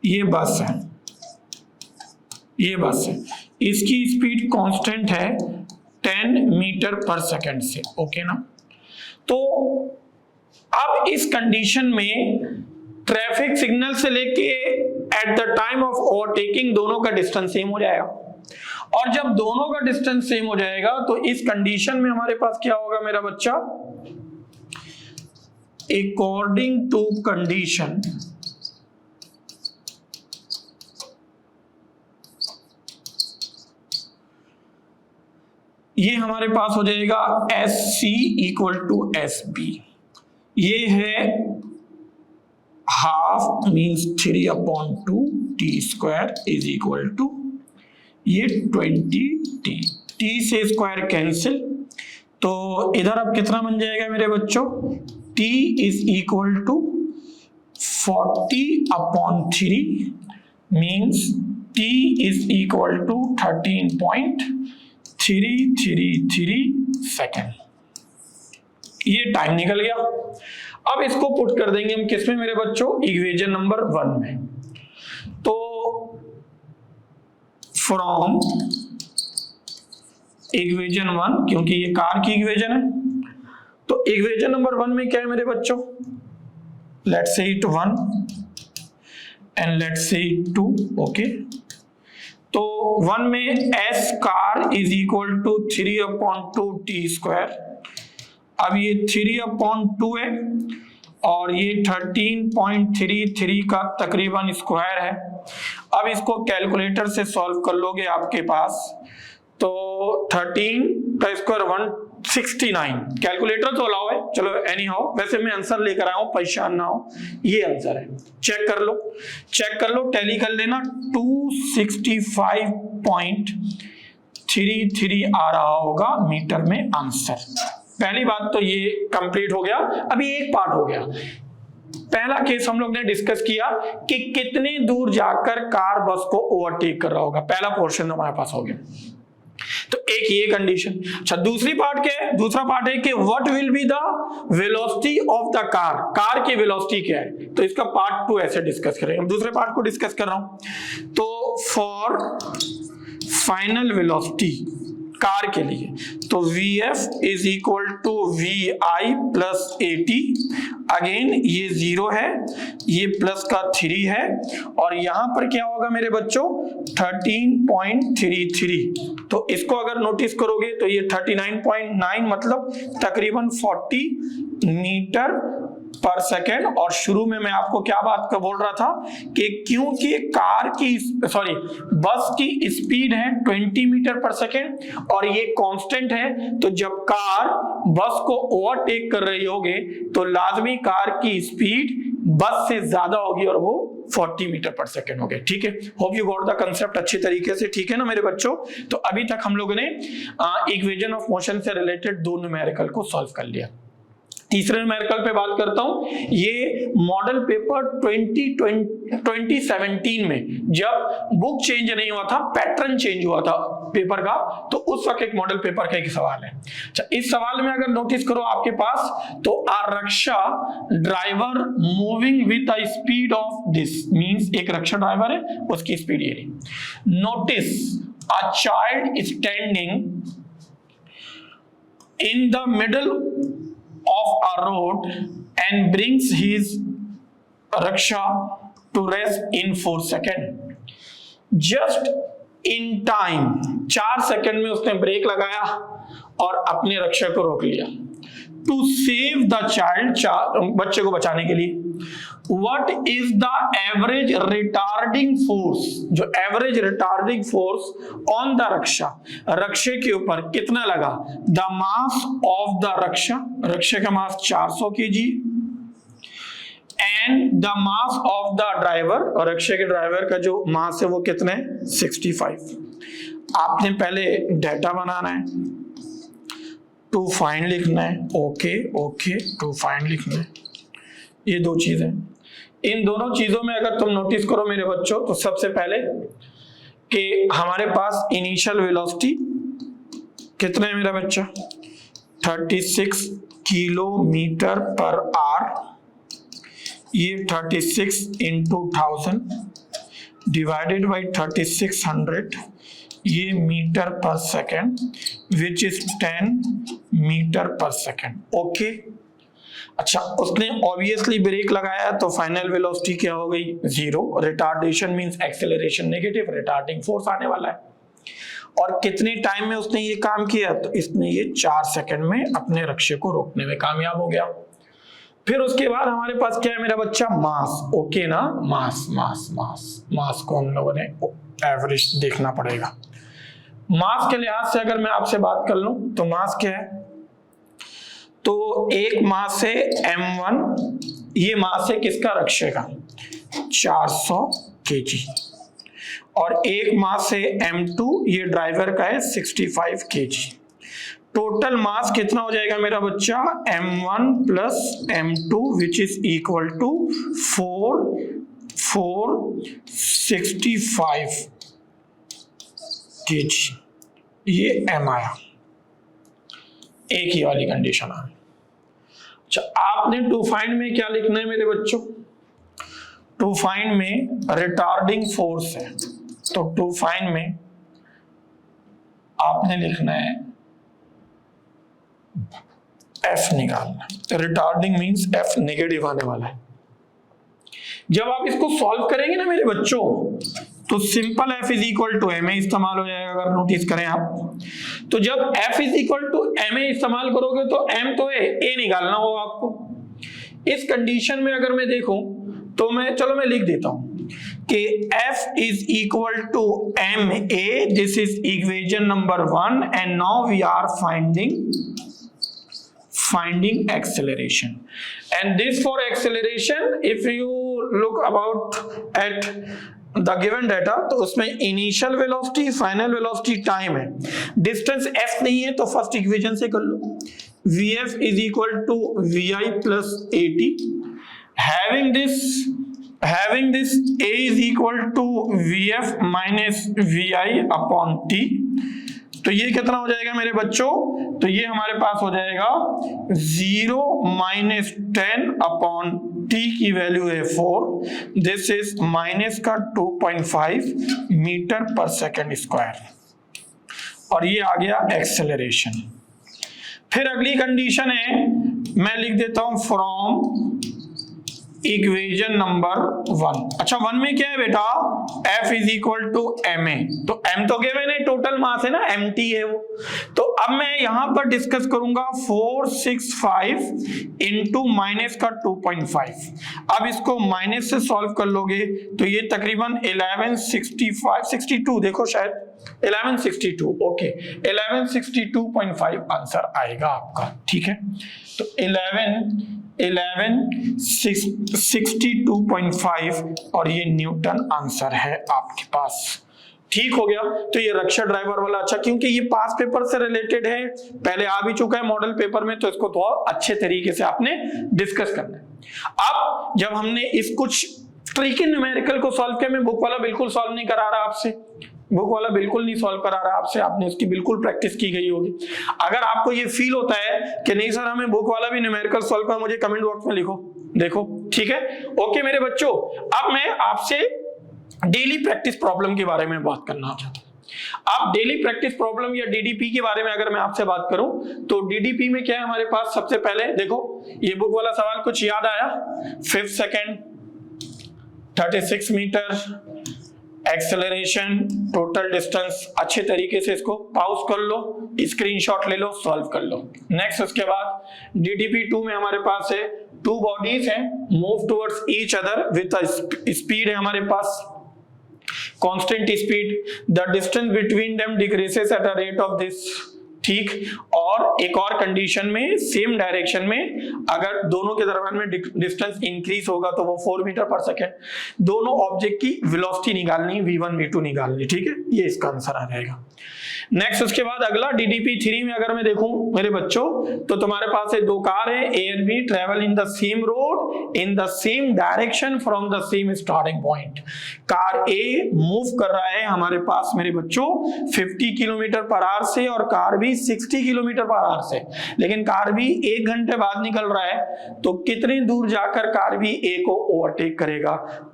ये बस है, ये बस है, इसकी स्पीड कांस्टेंट है 10 मीटर पर सेकेंड से, ओके ना। तो अब इस कंडीशन में ट्रैफिक सिग्नल से लेके at the time of overtaking दोनों का डिस्टेंस सेम हो जाएगा, और जब दोनों का डिस्टेंस सेम हो जाएगा तो इस कंडीशन में हमारे पास क्या होगा मेरा बच्चा, अकॉर्डिंग टू कंडीशन ये हमारे पास हो जाएगा S C equal to S B. ये है half means 3/2 T square is equal to ये 20t, टी से स्क्वायर कैंसिल, तो इधर अब कितना बन जाएगा मेरे बच्चों, t is equal to 40/3 means t is equal to 13.333 second. ये टाइम निकल गया। अब इसको पुट कर देंगे हम किसमें मेरे बच्चों, इक्वेशन नंबर 1 में। तो फ्रॉम इक्वेशन 1, क्योंकि ये कार की इक्वेशन है, तो इक्वेशन नंबर 1 में क्या है मेरे बच्चों, let's say it 1 and let's say it 2, okay. तो 1 में s car is equal to 3/2 T square. अब ये 3/2 है और ये 13.33 का तकरीबन स्क्वायर है। अब इसको कैलकुलेटर से सॉल्व कर लोगे आपके पास, तो 13 का स्क्वायर 169, कैलकुलेटर तो अलाउ है, चलो एनी हाउ, वैसे मैं आंसर लेकर आया हूं, परेशान ना हो, ये आंसर है। चेक कर लो, टैली कर लेना, 265.33 आ रहा होगा मीटर में आंसर। पहली बात तो ये कंप्लीट हो गया। अभी एक पार्ट हो गया, पहला केस हम लोग ने डिस्कस किया कि कितने दूर जाकर कार बस को ओवरटेक कर रहा होगा, पहला पोर्शन हमारे पास हो गया। तो एक ये कंडीशन। अच्छा, दूसरी पार्ट क्या है, दूसरा पार्ट है कि what will be the velocity of the car की वेलोसिटी क्या है। तो इसका पार्ट 2 ऐसे डिस्कस करेंगे, दूसरे पार्ट को डिस्कस कर रहा हूं। तो फॉर फाइनल वेलोसिटी कार के लिए, तो Vf is equal to Vi plus AT, again ये 0 है, ये प्लस का 3 है, और यहां पर क्या होगा मेरे बच्चों 13.33। तो इसको अगर नोटिस करोगे तो ये 39.9 मतलब तकरीबन 40 मीटर पर सेकेंड। और शुरू में मैं आपको क्या बात का बोल रहा था कि क्योंकि बस की स्पीड है 20 मीटर पर सेकेंड और ये कांस्टेंट है, तो जब कार बस को ओवरटेक कर रही होगी तो लाजमी कार की स्पीड बस से ज्यादा होगी और वो 40 मीटर पर सेकेंड हो गए। ठीक है, hope you got the concept अच्छी तरीके से, ठीक है ना मेरे बच्चों। तो अभी तक हम लोगों ने इक्वेशन ऑफ मोशन से रिलेटेड 2 न्यूमेरिकल को सॉल्व कर लिया। तीसरे न्यूमेरिकल पे बात करता हूं। ये मॉडल पेपर 2017 में जब बुक चेंज नहीं हुआ था, पैटर्न चेंज हुआ था पेपर का, तो उस वक्त एक मॉडल पेपर का एक सवाल है। अच्छा, इस सवाल में अगर नोटिस करो आपके पास, तो rickshaw driver moving with the speed of this means एक रक्षा ड्राइवर है, उसकी स्पीड ये रही। Notice a child standing in the middle of a road and brings his rickshaw to rest in 4 seconds. Just in time, 4 second में उसने break लगाया और अपने रिक्शा को रोक लिया। To save the child, बच्चे को बचाने के लिए। What is the average retarding force? जो average retarding force on the rickshaw, रिक्शे के ऊपर कितना लगा? The mass of the rickshaw, रिक्शे का मास 400 kg, and the mass of the driver, और रिक्शे के ड्राइवर का जो मास है वो कितने? 65। आपने पहले डेटा बनाना है, टू फाइंड लिखना है, ओके टू फाइंड लिखना है, ये 2 चीजें। इन दोनों चीजों में अगर तुम नोटिस करो मेरे बच्चों, तो सबसे पहले कि हमारे पास इनिशियल वेलोसिटी कितना है मेरा बच्चा, 36 किलोमीटर पर आवर। ये 36 into 1000 डिवाइडेड बाई 3600, ये metre per second which is 10 metre per second. Okay, अच्छा उसने ऑब्वियसली ब्रेक लगाया तो फाइनल वेलोसिटी क्या हो गई 0। Retardation means acceleration negative, retarding force आने वाला है। और कितने टाइम में उसने ये काम किया, तो इसने ये 4 सेकंड में अपने रक्षे को रोकने में कामयाब हो गया। फिर उसके बाद हमारे पास क्या है मेरा बच्चा, मास। ओके ना, मास मास मास मास को हम लोगों ने एवरेज देखना पड़ेगा। मास के लिहाज से अगर मैं आपसे बात कर लूं तो मास क्या है, तो एक मास है m1, ये मास है किसका, रक्षे का 400 kg, और एक मास है m2, ये ड्राइवर का है 65 kg। टोटल मास कितना हो जाएगा मेरा बच्चा, m1 plus m2 which is equal to 465 kg। ये m आया, एक ही वाली कंडीशन आ। अच्छा आपने टू फाइंड में क्या लिखना है मेरे बच्चों, टू फाइंड में रिटार्डिंग फोर्स है, तो टू फाइंड में आपने लिखना है F निकालना। रिटार्डिंग मींस F नेगेटिव आने वाला है। जब आप इसको सॉल्व करेंगे ना मेरे बच्चों, तो simple F is equal to M A इस्तेमाल हो जाएगा। अगर नोटिस करें आप, तो जब F is equal to M A इस्तेमाल करोगे तो M तो है, A निकालना होगा आपको। इस कंडीशन में अगर मैं देखूं तो मैं लिख देता हूं कि F is equal to M A, this is equation number 1, and now we are finding acceleration, and this for acceleration if you look about at the given data, तो उसमें initial velocity, final velocity, time है, distance f नहीं है तो first equation से कर लो, vf is equal to vi plus at, having this a is equal to vf minus vi upon t, तो ये कितना हो जाएगा मेरे बच्चों, तो ये हमारे पास हो जाएगा 0 माइनस 10 अपॉन t की वैल्यू है 4, दिस इज माइनस का 2.5 मीटर पर सेकेंड स्क्वायर, और ये आ गया एक्सेलरेशन। फिर अगली कंडीशन है, मैं लिख देता हूं फ्रॉम इक्वेशन नंबर 1। अच्छा 1 में क्या है बेटा, F is equal to M A, तो M तो गिवन है, टोटल मास है ना, MT है वो। तो अब मैं यहां पर डिस्कस करूंगा 465 इंटू माइनस का 2.5। अब इसको माइनस से सॉल्व कर लोगे तो ये तकरीबन 1162 देखो, शायद 1162, ओके 1162.5 आंसर आएगा आपका, ठीक है। तो 1162.5 और ये न्यूटन आंसर है आपके पास, ठीक हो गया। तो ये रक्षा ड्राइवर वाला, अच्छा क्योंकि ये पास पेपर से रिलेटेड है, पहले आ भी चुका है मॉडल पेपर में, तो इसको तो अच्छे तरीके से आपने डिस्कस करना है। अब जब हमने इस कुछ ट्रिकी न्यूमेरिकल को सॉल्व किया, मैं बुक वाला बिल्कुल सॉल्व नहीं करा रहा आपसे, बुक वाला बिल्कुल नहीं सॉल्व करा रहा आपसे, आपने इसकी बिल्कुल प्रैक्टिस की गई होगी। अगर आपको ये फील होता है कि नहीं सर हमें बुक वाला भी न्यूमेरिकल सॉल्व करना, मुझे कमेंट बॉक्स में लिखो, देखो, ठीक है। ओके मेरे बच्चों, अब मैं आपसे डेली प्रैक्टिस प्रॉब्लम के बारे में बात करना चाहता हूं। आप डेली प्रैक्टिस प्रॉब्लम या डीडीपी के बारे में अगर मैं आपसे बात करूं, तो डीडीपी में क्या है हमारे पास, सबसे पहले देखो ये बुक वाला सवाल कुछ याद आया, 5 second 36 metre, acceleration, total distance, अच्छे तरीके से इसको पॉज कर लो, स्क्रीनशॉट ले लो, सॉल्व कर लो। नेक्स्ट उसके बाद डीडीपी 2 में हमारे पास है 2 बॉडीज हैं, move towards each other with speed है हमारे पास constant speed, the distance between them decreases at a rate of this, ठीक। और एक और कंडीशन में सेम डायरेक्शन में अगर दोनों के दरम्यान में डिस्टेंस इंक्रीज होगा तो वो 4 मीटर पर सेकेंड, दोनों ऑब्जेक्ट की वेलोसिटी निकालनी, v1 v2 निकालनी, ठीक है, ये इसका आंसर आ जाएगा। नेक्स्ट उसके बाद अगला डीडीपी 3 में अगर मैं देखूं मेरे बच्चों, तो तुम्हारे पास है 2 कार है, A and B travel in the same road in the same direction from the same starting point. Car A move कर रहा है हमारे पास मेरे बच्चों 50 किलोमीटर पर आवर से, और कार भी 60 किलोमीटर पर आवर से, लेकिन कार भी 1 घंटे बाद निकल रहा है, तो कितनी दूर जाकर कार भी ए को ओवरटेक करेगा।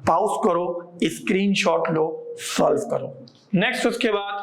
पॉज करो, स्क्रीनशॉट लो, सॉल्व करो। नेक्स्ट उसके बाद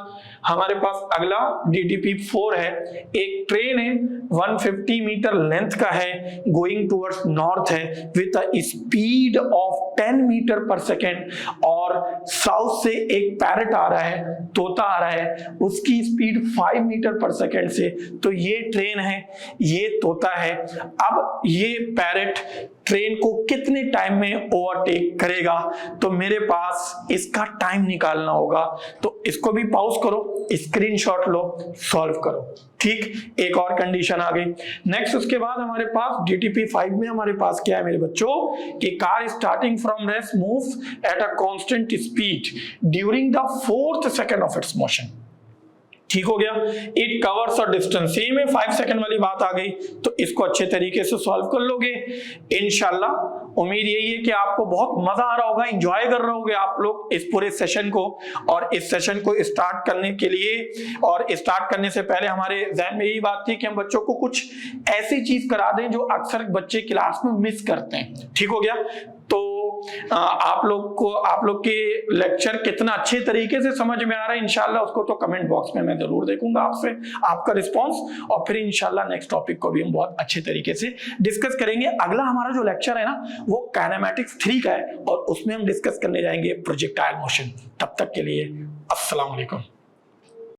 हमारे पास अगला DTP4 है, एक ट्रेन है 150 मीटर लेंथ का है, गोइंग टुवर्ड्स नॉर्थ है with a speed of 10 metre per second, और साउथ से एक पैरेट आ रहा है, तोता आ रहा है, उसकी स्पीड 5 मीटर पर सेकेंड से। तो ये ट्रेन है, ये तोता है। अब ये पैरेट ट्रेन को कितने टाइम में ओवरटेक करेगा, तो मेरे पास इसका टाइम निकालना होगा। तो इसको भी पॉज करो, स्क्रीनशॉट लो, सॉल्व करो। ठीक, एक और कंडीशन आ गई। नेक्स्ट उसके बाद हमारे पास DTP5 में हमारे पास क्या है मेरे बच्चों, कि car starting from rest moves at a constant speed during the 4th second of its motion. ठीक हो गया, इट कवर्स अ डिस्टेंस, ये में 5 सेकंड वाली बात आ गई, तो इसको अच्छे तरीके से सॉल्व कर लोगे इंशाल्लाह। उम्मीद यही है कि आपको बहुत मजा आ रहा होगा, एंजॉय कर रहे होगे आप लोग इस पूरे सेशन को। और इस सेशन को स्टार्ट करने के लिए और स्टार्ट करने से पहले हमारे जहन में यही बात थी कि हम बच्चों को कुछ ऐसी चीज करा दें जो अक्सर बच्चे क्लास में मिस करते हैं। ठीक हो गया, तो आप लोग के लेक्चर कितना अच्छे तरीके से समझ में आ रहा है इंशाल्लाह, उसको तो कमेंट बॉक्स में मैं जरूर देखूंगा आपसे आपका रिस्पांस, और फिर इंशाल्लाह नेक्स्ट टॉपिक को भी हम बहुत अच्छे तरीके से डिस्कस करेंगे। अगला हमारा जो लेक्चर है ना, वो काइनेमैटिक्स 3 का है, और उसमें हम डिस्कस करने जाएंगे प्रोजेक्टाइल मोशन। तब तक के लिए अस्सलाम वालेकुम।